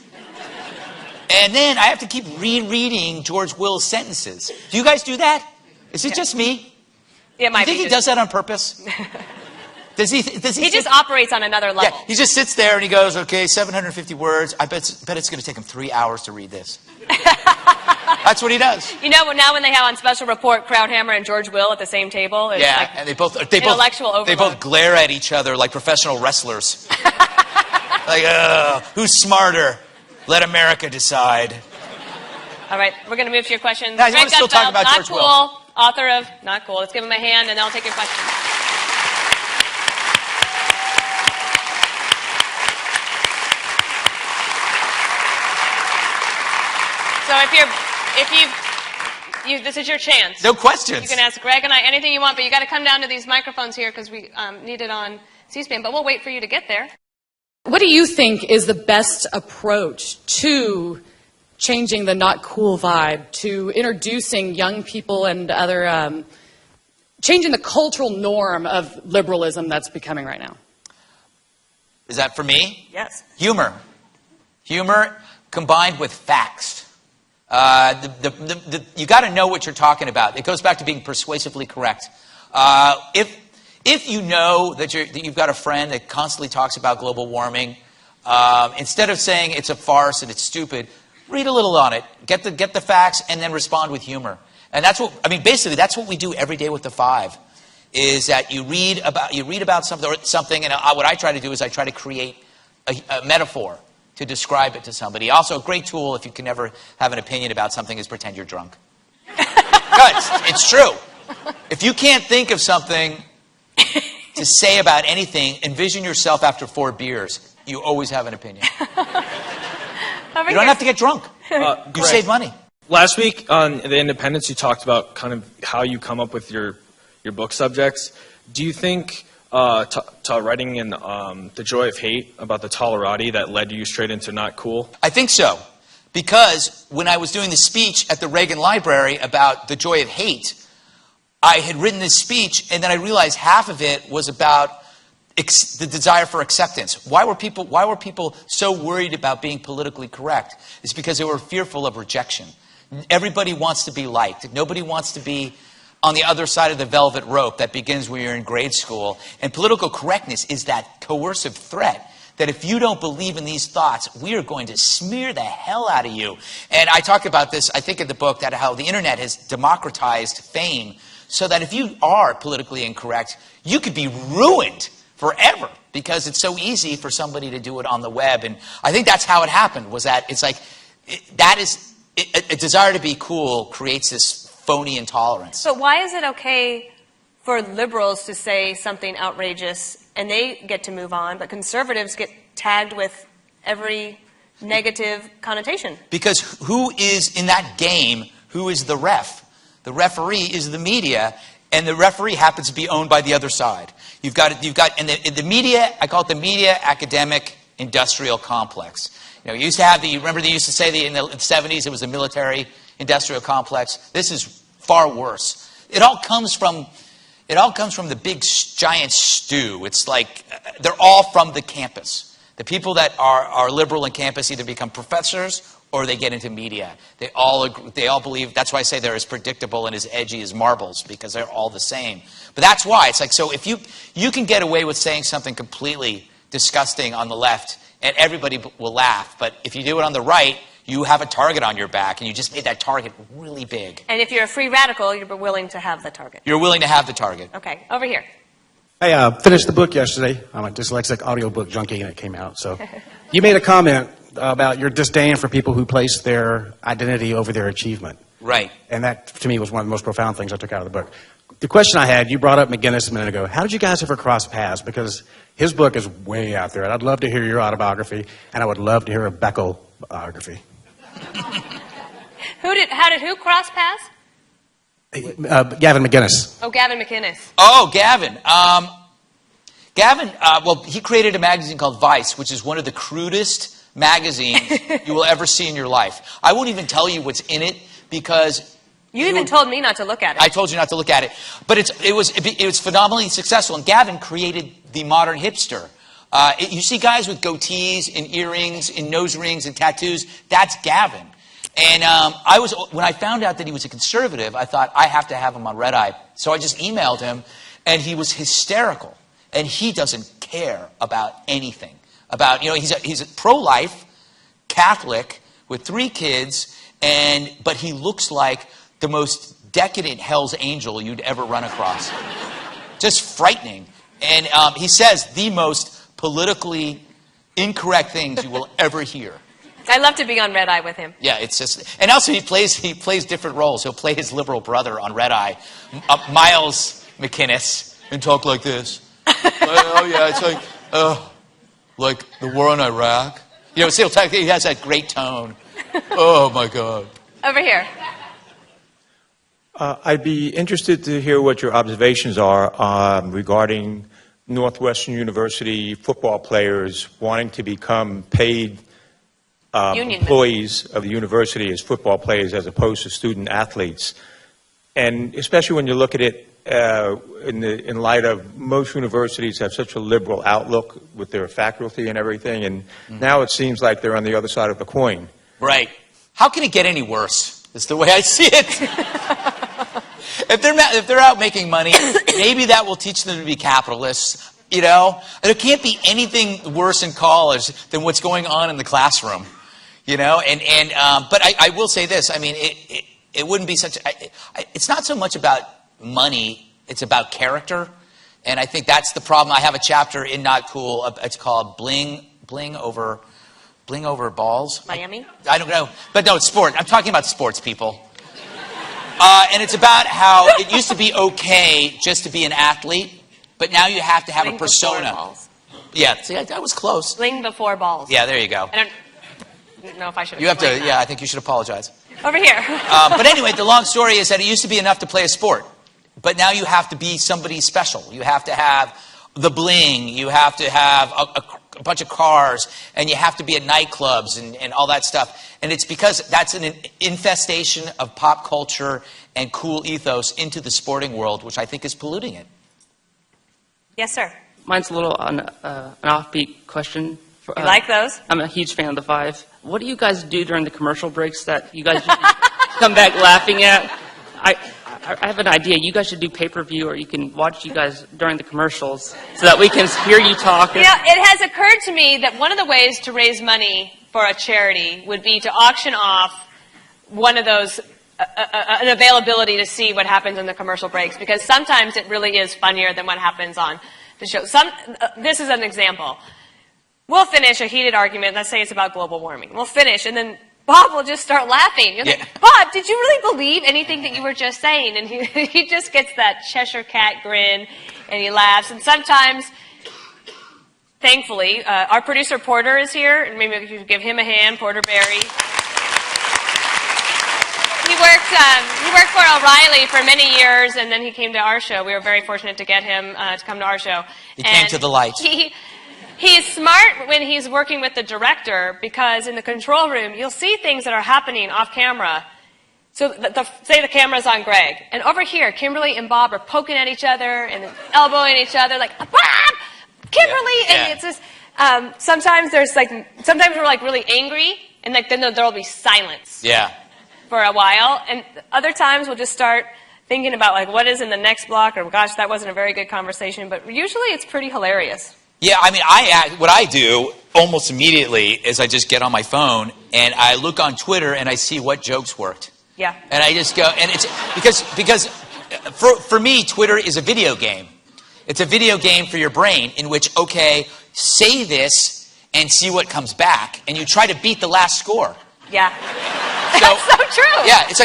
And then I have to keep rereading George Will's sentences. Do you guys do that? Is it just me? Yeah, it might do you think he does that on purpose? Does he just operates on another level. Yeah, he just sits there and he goes, okay, 750 words. I bet it's going to take him 3 hours to read this. That's what he does. You know, now when they have on Special Report Krauthammer and George Will at the same table, it's Yeah, like and they both intellectual overload. they both glare at each other like professional wrestlers. Like, who's smarter? Let America decide. All right, we're going to move to your questions. Now, you want to still talk about Not George Cool, Will. author of Not Cool. Let's give him a hand, and then I'll take your questions. So this is your chance. No questions. You can ask Greg and I anything you want, but you got to come down to these microphones here because we need it on C-SPAN. But we'll wait for you to get there. What do you think is the best approach to changing the not cool vibe, to introducing young people and other, changing the cultural norm of liberalism that's becoming right now? Is that for me? Yes. Humor. Humor combined with facts. You got to know what you're talking about. It goes back to being persuasively correct. If you know that you've got a friend that constantly talks about global warming, instead of saying it's a farce and it's stupid, read a little on it, get the facts, and then respond with humor. And that's what basically that's what we do every day with the Five. Is that you read about something, and what I try to do is I try to create a metaphor to describe it to somebody. Also, a great tool if you can never have an opinion about something is pretend you're drunk. It's true. If you can't think of something to say about anything, envision yourself after 4 beers. You always have an opinion. You don't have to get drunk. You save money. Last week on The Independence, you talked about kind of how you come up with your book subjects. Do you think writing in The Joy of Hate about the Tolerati that led you straight into Not Cool? I think so. Because when I was doing the speech at the Reagan Library about the joy of hate, I had written this speech, and then I realized half of it was about the desire for acceptance. Why were people so worried about being politically correct? It's because they were fearful of rejection. Everybody wants to be liked. Nobody wants to be on the other side of the velvet rope that begins when you're in grade school. And political correctness is that coercive threat that if you don't believe in these thoughts, we are going to smear the hell out of you. And I talk about this, I think, in the book, that how the internet has democratized fame so that if you are politically incorrect, you could be ruined forever because it's so easy for somebody to do it on the web. And I think that's how it happened, was that it's like, a desire to be cool creates this phony intolerance. But why is it okay for liberals to say something outrageous and they get to move on, but conservatives get tagged with every negative connotation? Because who is in that game, who is the ref? The referee is the media, and the referee happens to be owned by the other side. You've got, and the media, I call it the media academic industrial complex. You know, you used to have remember they used to say in the 70s it was the military industrial complex. This is far worse. It all comes from the big giant stew. It's like they're all from the campus. The people that are liberal in campus either become professors or they get into media. They all believe, that's why I say they're as predictable and as edgy as marbles, because they're all the same. But that's why it's like, so if you can get away with saying something completely disgusting on the left and everybody will laugh, but if you do it on the right, you have a target on your back, and you just made that target really big. And if you're a free radical, you're willing to have the target. You're willing to have the target. Okay, over here. I finished the book yesterday. I'm a dyslexic audiobook junkie, and it came out. So, you made a comment about your disdain for people who place their identity over their achievement. Right. And that, to me, was one of the most profound things I took out of the book. The question I had, you brought up McGinnis a minute ago. How did you guys ever cross paths? Because his book is way out there, and I'd love to hear your autobiography, and I would love to hear a Beckel biography. How did who cross paths? Gavin McGinnis. Oh, Gavin McInnes. Oh, Gavin. Gavin, well, he created a magazine called Vice, which is one of the crudest magazines you will ever see in your life. I won't even tell you what's in it because You even told me not to look at it. I told you not to look at it, but it was phenomenally successful. And Gavin created the modern hipster. You see guys with goatees and earrings and nose rings and tattoos. That's Gavin. And when I found out that he was a conservative, I thought I have to have him on Red Eye. So I just emailed him, and he was hysterical. And he doesn't care about anything. He's a pro-life Catholic with 3 kids, but he looks like the most decadent Hell's Angel you'd ever run across. Just frightening. And he says the most politically incorrect things you will ever hear. I'd love to be on Red Eye with him. Yeah, it's just, and also he plays different roles. He'll play his liberal brother on Red Eye, Miles McInnes, and talk like this. Oh yeah, it's like the war in Iraq. You know, so he has that great tone. Oh my God. Over here. I'd be interested to hear what your observations are regarding Northwestern University football players wanting to become paid employees of the university as football players as opposed to student athletes. And especially when you look at it in light of most universities have such a liberal outlook with their faculty and everything, and now it seems like they're on the other side of the coin. Right. How can it get any worse? Is the way I see it. If they're out making money, maybe that will teach them to be capitalists. You know, there can't be anything worse in college than what's going on in the classroom. You know, but I will say this. I mean, it wouldn't be such. It's not so much about money; it's about character, and I think that's the problem. I have a chapter in Not Cool. It's called Bling over balls. Miami? I don't know, but no, it's sport. I'm talking about sports, people. And it's about how it used to be okay just to be an athlete, but now you have to have Bling a persona. before balls. Yeah, see, that was close. Bling before balls. Yeah, there you go. I don't know if I should. You have to. explain Yeah, that. I think you should apologize. Over here. But anyway, the long story is that it used to be enough to play a sport, but now you have to be somebody special. You have to have the bling. You have to have a bunch of cars, and you have to be at nightclubs and all that stuff. And it's because that's an infestation of pop culture and cool ethos into the sporting world, which I think is polluting it. Yes, sir. Mine's a little an offbeat question. You like those? I'm a huge fan of the Five. What do you guys do during the commercial breaks that you guys come back laughing at? I have an idea. You guys should do pay-per-view, or you can watch you guys during the commercials so that we can hear you talk. You know, it has occurred to me that one of the ways to raise money for a charity would be to auction off one of those, an availability to see what happens in the commercial breaks, because sometimes it really is funnier than what happens on the show. This is an example. We'll finish a heated argument. Let's say it's about global warming. We'll finish, and then Bob will just start laughing. You're like, Bob, did you really believe anything that you were just saying? And he just gets that Cheshire cat grin, and he laughs. And sometimes, thankfully, our producer Porter is here, and maybe you could give him a hand, Porter Berry. He worked for O'Reilly for many years, and then he came to our show. We were very fortunate to get him to come to our show. He came to the light. He's smart when he's working with the director, because in the control room, you'll see things that are happening off camera. So say the camera's on Greg, and over here, Kimberly and Bob are poking at each other and elbowing each other, like, Bob! Kimberly! Yeah. And it's just, sometimes we're like really angry, and like then there'll be silence. Yeah. For a while, and other times we'll just start thinking about like what is in the next block, or gosh, that wasn't a very good conversation, but usually it's pretty hilarious. Yeah, I mean, what I do almost immediately is I just get on my phone and I look on Twitter and I see what jokes worked. Yeah. And I just go, and it's because for me, Twitter is a video game. It's a video game for your brain in which, okay, say this and see what comes back, and you try to beat the last score. Yeah. That's so true. Yeah, it's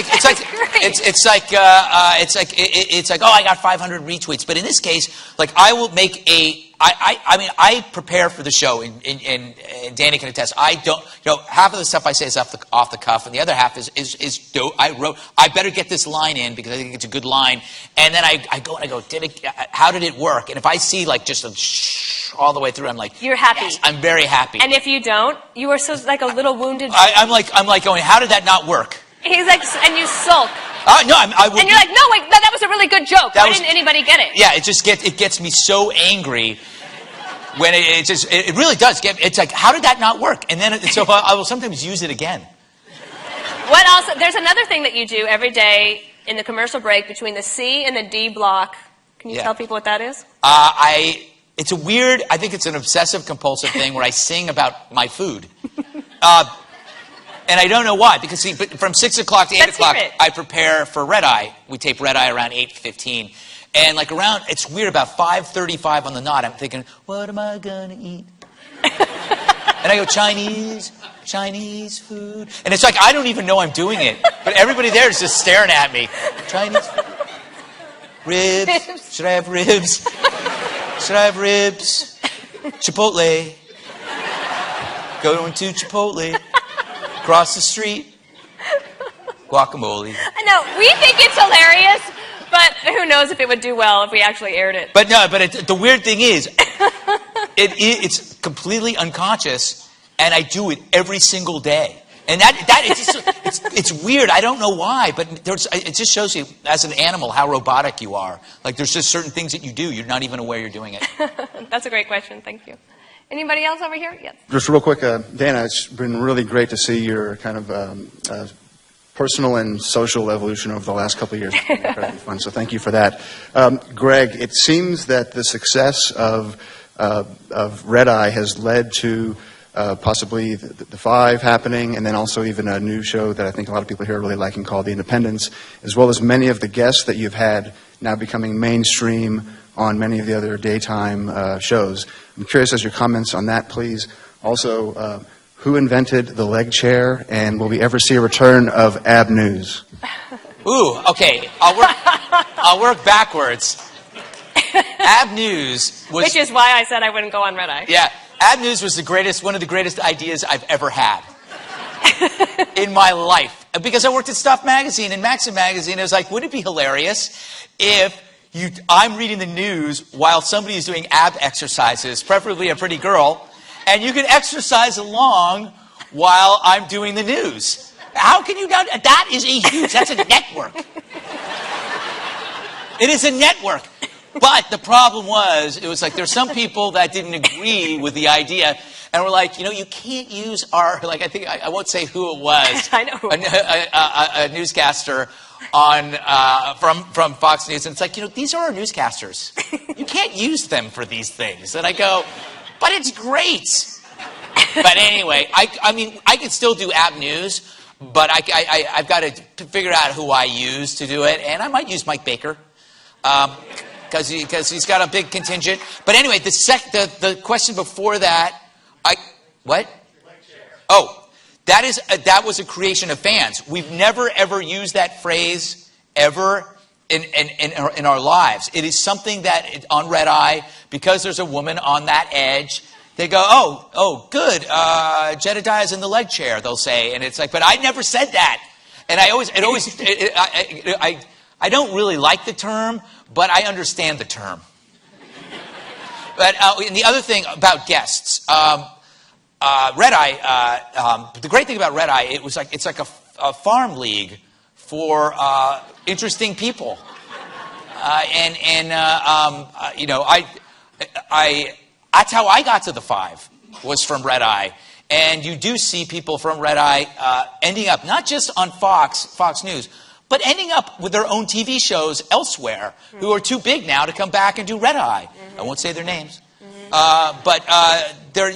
like oh, I got 500 retweets, but in this case, like I will make I prepare for the show, and Danny can attest. I don't, half of the stuff I say is off the cuff, and the other half is dope. I better get this line in because I think it's a good line, and then I go and I go, how did it work? And if I see like just a shh all the way through, I'm like, you're happy. Yes, I'm very happy. And if you don't, you are so like a little wounded. I'm like going, how did that not work? He's like, and you sulk. No, I would. And you're like, no, wait, that was a really good joke. Why didn't anybody get it? Yeah, it gets me so angry when it really does get. It's like, how did that not work? And then I will sometimes use it again. What else? There's another thing that you do every day in the commercial break between the C and the D block. Can you tell people what that is? It's a weird. I think it's an obsessive compulsive thing where I sing about my food. And I don't know why, because see, but from 6 o'clock to 8 Let's hear o'clock, it. I prepare for Red Eye. We tape Red Eye around 8:15. And like around, it's weird, about 5:35 on the knot, I'm thinking, what am I gonna eat? And I go, Chinese food. And it's like, I don't even know I'm doing it. But everybody there is just staring at me. Chinese food. Ribs. Should I have ribs? Should I have ribs? Chipotle. Go into Chipotle. Across the street. Guacamole. No, we think it's hilarious, but who knows if it would do well if we actually aired it. But no, but the weird thing is, it's completely unconscious, and I do it every single day. And it's weird. I don't know why, but it just shows you, as an animal, how robotic you are. Like, there's just certain things that you do. You're not even aware you're doing it. That's a great question. Thank you. Anybody else over here? Yes. Just real quick, Dana, it's been really great to see your kind of personal and social evolution over the last couple of years. It's been incredibly fun, so thank you for that. Greg, it seems that the success of Red Eye has led to possibly the Five happening, and then also even a new show that I think a lot of people here are really liking called The Independents, as well as many of the guests that you've had now becoming mainstream on many of the other daytime shows. I'm curious as your comments on that, please. Also, who invented the leg chair, and will we ever see a return of Ab News? Ooh, okay. I'll work backwards. Ab News was... Which is why I said I wouldn't go on Red Eye. Yeah. Ab News was one of the greatest ideas I've ever had in my life. Because I worked at Stuff Magazine and Maxim Magazine. I was like, wouldn't it be hilarious if I'm reading the news while somebody is doing ab exercises, preferably a pretty girl, and you can exercise along while I'm doing the news. How can you not? That is that's a network. It is a network. But the problem was, it was like there's some people that didn't agree with the idea, and were like, you can't use our, like, I think, I won't say who it was. I know who. A newscaster on from Fox News, and it's like, these are our newscasters. You can't use them for these things. And I go, but it's great. But anyway, I mean, I can still do Ab News, but I've got to figure out who I use to do it, and I might use Mike Baker. Because he's got a big contingent. But anyway, the question before that, what? Oh, that was a creation of fans. We've never ever used that phrase ever in our lives. It is something that on Red Eye, because there's a woman on that edge, they go, oh, good. Jedediah's in the leg chair, they'll say, and it's like, but I never said that, and I don't really like the term, but I understand the term. But and the other thing about guests, Red Eye. The great thing about Red Eye, it's like a farm league for interesting people, that's how I got to the Five, was from Red Eye. And you do see people from Red Eye ending up not just on Fox News, but ending up with their own TV shows elsewhere, who are too big now to come back and do Red Eye. I won't say their names, but they're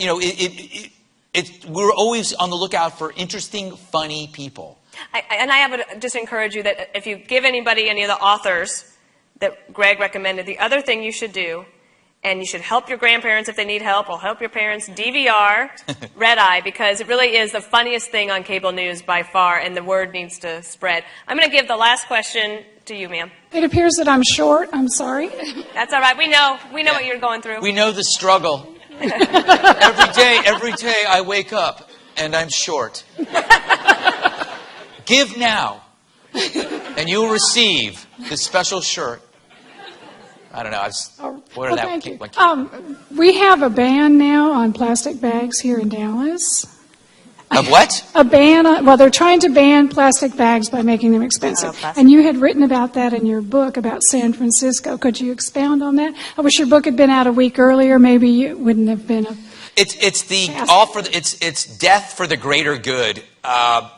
we're always on the lookout for interesting, funny people. I would just encourage you that if you give anybody any of the authors that Greg recommended, the other thing you should do, and you should help your grandparents if they need help, or help your parents, DVR Red Eye, because it really is the funniest thing on cable news by far, and the word needs to spread. I'm going to give the last question to you, ma'am. It appears that I'm short. I'm sorry. That's all right. We know what you're going through. We know the struggle. Every day I wake up and I'm short. Give now, and you'll receive this special shirt. I don't know. Thank you. We have a ban now on plastic bags here in Dallas. Of what? A ban on, they're trying to ban plastic bags by making them expensive. And you had written about that in your book about San Francisco. Could you expound on that? I wish your book had been out a week earlier. Maybe it wouldn't have been it's death for the greater good. The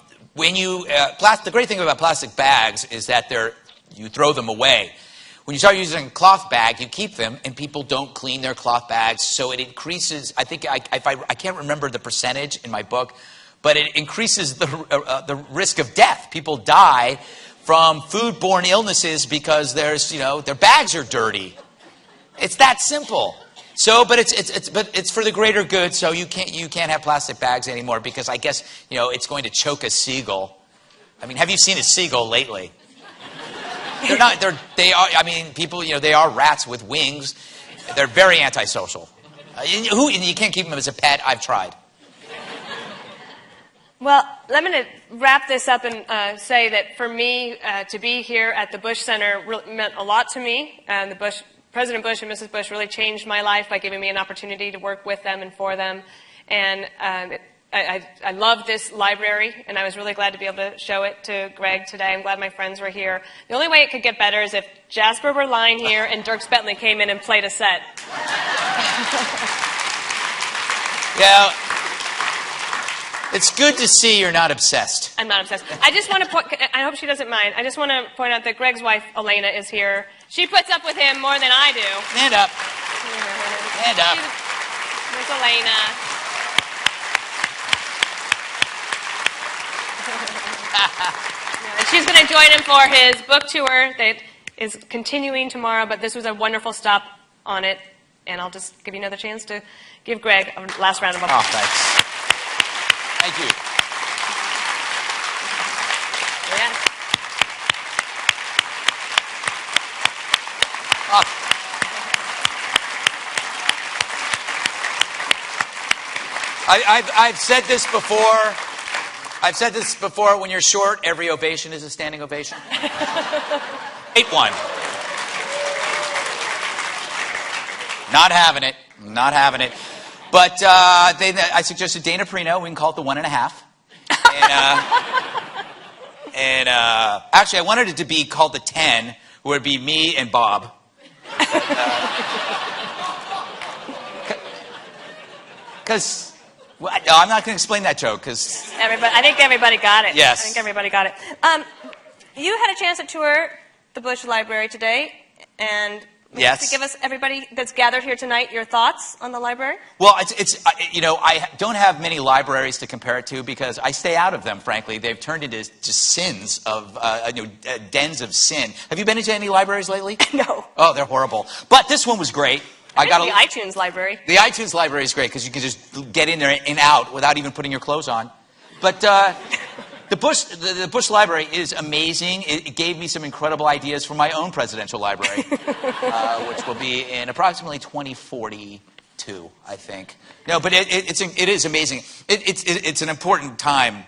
great thing about plastic bags is that you throw them away. When you start using a cloth bag, you keep them, and people don't clean their cloth bags, so it increases. I think I can't remember the percentage in my book, but it increases the risk of death. People die from foodborne illnesses because their bags are dirty. It's that simple. So, but it's for the greater good. So you can't have plastic bags anymore because I guess it's going to choke a seagull. I mean, have you seen a seagull lately? They're not. They are. I mean, people. They are rats with wings. They're very antisocial. And you can't keep them as a pet. I've tried. Well, I'm going to wrap this up and say that for me, to be here at the Bush Center meant a lot to me. And President Bush and Mrs. Bush really changed my life by giving me an opportunity to work with them and for them. And I love this library, and I was really glad to be able to show it to Greg today. I'm glad my friends were here. The only way it could get better is if Jasper were lying here and Dirk Bentley came in and played a set. Yeah. It's good to see you're not obsessed. I'm not obsessed. I just want to point, I hope she doesn't mind, I just want to point out that Greg's wife, Elena, is here. She puts up with him more than I do. Stand up. Stand up. There's Elena. And she's going to join him for his book tour that is continuing tomorrow, but this was a wonderful stop on it, and I'll just give you another chance to give Greg a last round of applause. Oh, thanks. Thank you. Yeah. I've said this before. I've said this before. When you're short, every ovation is a standing ovation. 8-1. Not having it. Not having it. But I suggested Dana Perino. We can call it the 1.5. And actually, I wanted it to be called the 10, where it'd be me and Bob. Because I'm not going to explain that joke. Because I think everybody got it. Yes. I think everybody got it. You had a chance to tour the Bush Library today, and yes. to give us, everybody that's gathered here tonight, your thoughts on the library? Well, I don't have many libraries to compare it to because I stay out of them, frankly. They've turned into just sins of, dens of sin. Have you been into any libraries lately? No. Oh, they're horrible. But this one was great. I got the iTunes library. The iTunes library is great because you can just get in there and out without even putting your clothes on. But the Bush Library is amazing. It gave me some incredible ideas for my own presidential library, which will be in approximately 2042, I think. No, but it is amazing. It's an important time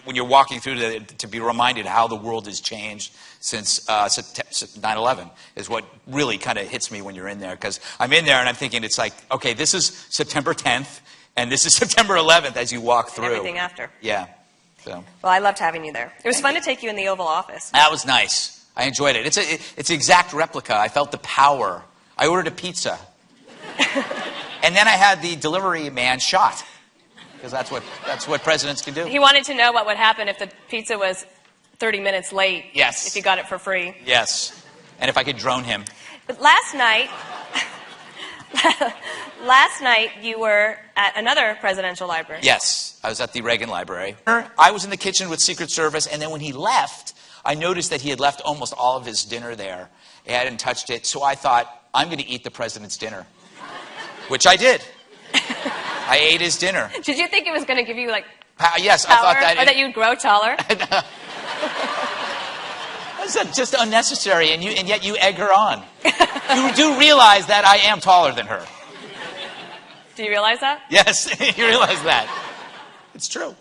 when you're walking through to be reminded how the world has changed since 9/11 is what really kind of hits me when you're in there. Because I'm in there and I'm thinking it's like, okay, this is September 10th and this is September 11th as you walk through. And everything after. Yeah. So. Well, I loved having you there. It was fun to take you in the Oval Office. That was nice. I enjoyed it. It's an exact replica. I felt the power. I ordered a pizza. And then I had the delivery man shot. Because that's what presidents can do. He wanted to know what would happen if the pizza was 30 minutes late. Yes. If you got it for free. Yes. And if I could drone him. But last night you were at another presidential library. Yes. I was at the Reagan Library. I was in the kitchen with Secret Service, and then when he left, I noticed that he had left almost all of his dinner there. He hadn't touched it, so I thought, I'm going to eat the president's dinner. Which I did. I ate his dinner. Did you think it was going to give you, like, yes, power, I thought that. Or that you'd grow taller? That's just unnecessary, and yet you egg her on. You do realize that I am taller than her. Do you realize that? Yes, you realize that. It's true.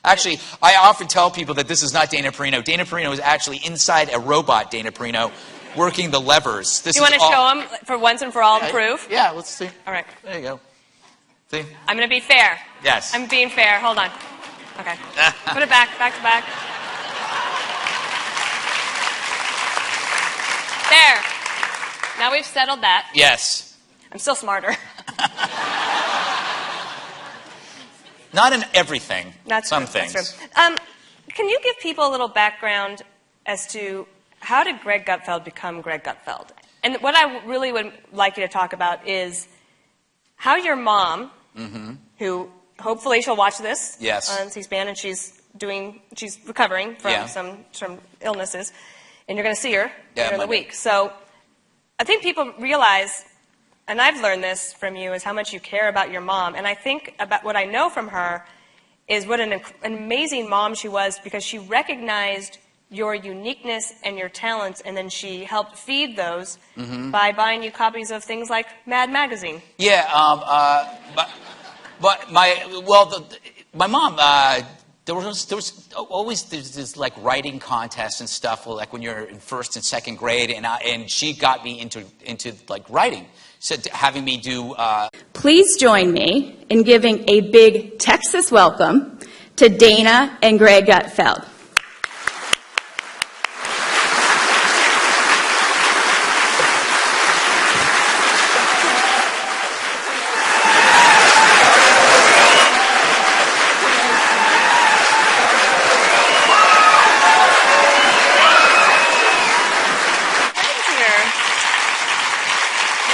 Actually, I often tell people that this is not Dana Perino. Dana Perino is actually inside a robot, Dana Perino, working the levers. Do you want to show him for once and for all the proof? Yeah, let's see. All right. There you go. See? I'm going to be fair. Yes. I'm being fair. Hold on. Okay. Put it back to back. There. Now we've settled that. Yes. I'm still smarter. Not in everything. That's some true. things. That's true. Can you give people a little background as to how did Greg Gutfeld become Greg Gutfeld? And what I really would like you to talk about is how your mom, who hopefully she'll watch this Yes. on C-SPAN, and she's recovering from Yeah. some illnesses, and you're going to see her Yeah, later in the Monday. week. So I think people realize, and I've learned this from you, is how much you care about your mom. And I think about what I know from her is what an amazing mom she was, because she recognized your uniqueness and your talents, and then she helped feed those by buying you copies of things like Mad Magazine. Yeah, but my mom, there was always this like writing contests and stuff, like when you're in first and second grade, and she got me into like writing. Said having me do. Please join me in giving a big Texas welcome to Dana and Greg Gutfeld.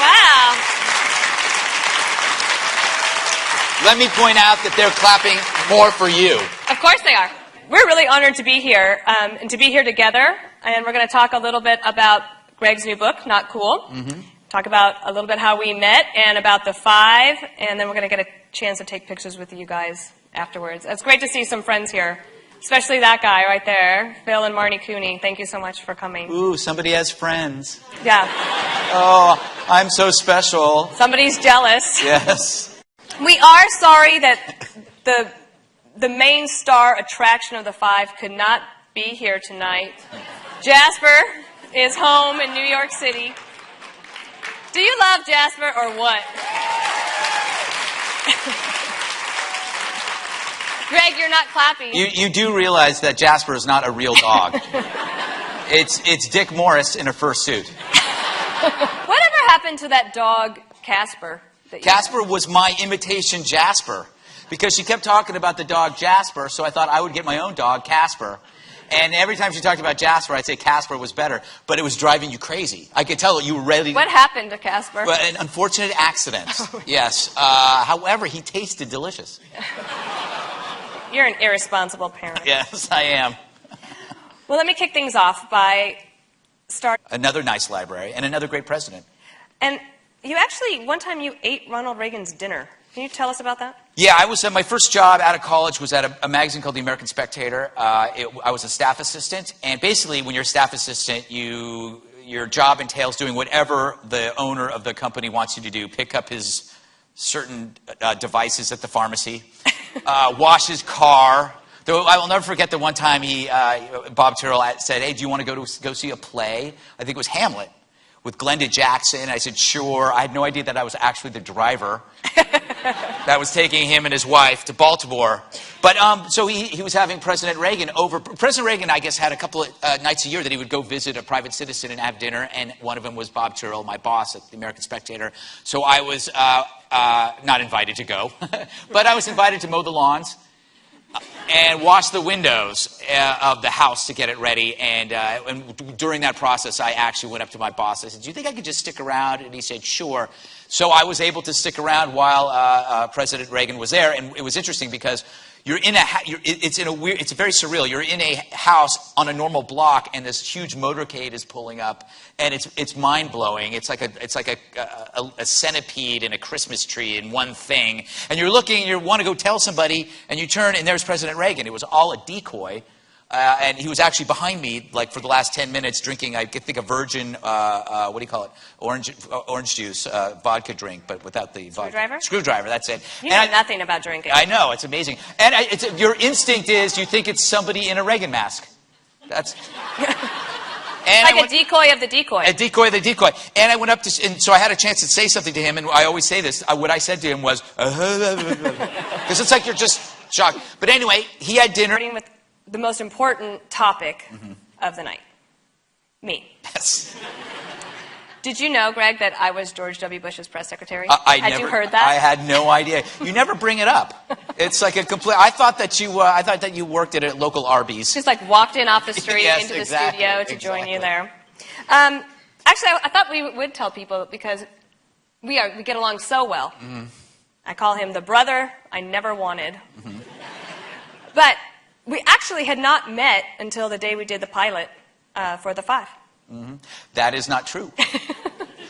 Wow. Let me point out that they're clapping more for you. Of course they are. We're really honored to be here, and to be here together. And we're going to talk a little bit about Greg's new book, Not Cool. Talk about a little bit how we met and about the 5, and then we're going to get a chance to take pictures with you guys afterwards. It's great to see some friends here, especially that guy right there, Phil and Marnie Cooney. Thank you so much for coming. Ooh, somebody has friends. Yeah, Oh, I'm so special. somebody's jealous. Yes. We are sorry that the main star attraction of the 5 could not be here tonight. Jasper is home in New York City. Do you love Jasper or what? Greg, you're not clapping. You do realize that Jasper is not a real dog. It's Dick Morris in a fursuit. Whatever happened to that dog, Casper? Casper was my imitation Jasper, because she kept talking about the dog Jasper, so I thought I would get my own dog, Casper. And every time she talked about Jasper, I'd say Casper was better, but it was driving you crazy. I could tell that you were ready. What happened to Casper? Well, an unfortunate accident. Yes. However, he tasted delicious. You're an irresponsible parent. Yes, I am. Well, let me kick things off by starting. Another nice library and another great president. And you actually, one time you ate Ronald Reagan's dinner. Can you tell us about that? Yeah, I was my first job out of college was at a magazine called The American Spectator. I was a staff assistant, and basically, when you're a staff assistant, your job entails doing whatever the owner of the company wants you to do. Pick up his certain devices at the pharmacy, wash his car. Though I will never forget the one time Bob Tyrrell said, "Hey, do you want to go see a play?" I think it was Hamlet with Glenda Jackson. I said, "Sure." I had no idea that I was actually the driver that was taking him and his wife to Baltimore. But so he was having President Reagan over. President Reagan, I guess, had a couple of nights a year that he would go visit a private citizen and have dinner, and one of them was Bob Tyrrell, my boss at the American Spectator. So I was not invited to go, but I was invited to mow the lawns and wash the windows of the house to get it ready. And during that process, I actually went up to my boss. I said, "Do you think I could just stick around?" And he said, "Sure." So I was able to stick around while President Reagan was there. And it was interesting because it's very surreal. You're in a house on a normal block, and this huge motorcade is pulling up, and it's mind blowing. It's like a centipede and a Christmas tree in one thing. And you're looking, you want to go tell somebody, and you turn, and there's President Reagan. It was all a decoy. And he was actually behind me, like, for the last 10 minutes drinking, I think, a virgin, what do you call it? Orange juice, vodka drink, but without the vodka. Screwdriver? Screwdriver, that's it. You know nothing about drinking. I know, it's amazing. And your instinct is you think it's somebody in a Reagan mask. That's... Like a decoy of the decoy. A decoy of the decoy. And I went up to, and so I had a chance to say something to him, and I always say this, what I said to him was, because it's like you're just shocked. But anyway, he had dinner. Starting with the most important topic of the night. Me. Yes. Did you know, Greg, that I was George W. Bush's press secretary? Had you heard that? I had no idea. You never bring it up. It's like a complete. I thought that you worked at a local Arby's. Just like walked in off the street Yes, into the exactly, studio to join you there. Actually, I thought we would tell people because we get along so well. I call him the brother I never wanted. But we actually had not met until the day we did the pilot for the 5. That is not true.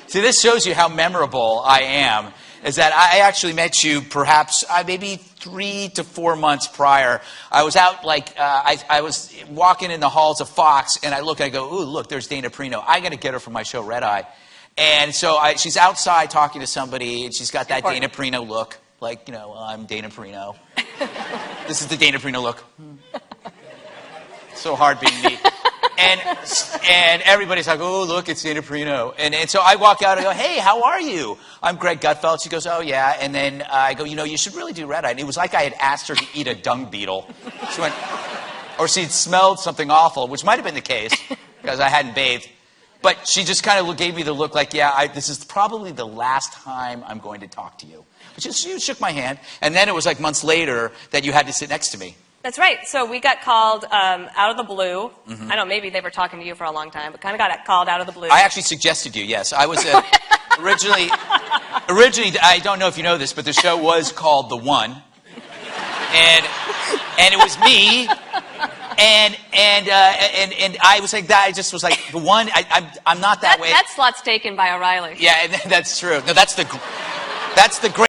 See, this shows you how memorable I am, is that I actually met you perhaps maybe 3 to 4 months prior. I was out, I was walking in the halls of Fox, and I look and I go, ooh, look, there's Dana Perino. I got to get her for my show, Red Eye. And so she's outside talking to somebody, and she's got that Dana Perino look, like, I'm Dana Perino. This is the Dana Perino look. So hard being me. And everybody's like, oh, look, it's Dana Perino. And so I walk out and go, hey, how are you? I'm Greg Gutfeld. She goes, oh, yeah. And then I go, you should really do Red Eye. And it was like I had asked her to eat a dung beetle. She went, or she'd smelled something awful, which might have been the case, because I hadn't bathed. But she just kind of gave me the look like, yeah, this is probably the last time I'm going to talk to you. But she shook my hand. And then it was like months later that you had to sit next to me. That's right. So we got called out of the blue. I don't know, maybe they were talking to you for a long time, but kind of got called out of the blue. I actually suggested you, yes. I was originally, I don't know if you know this, but the show was called The One. And it was me. And I was like that. I just was like, The One, I'm not that way. That slot's taken by O'Reilly. Yeah, that's true. No, that's the great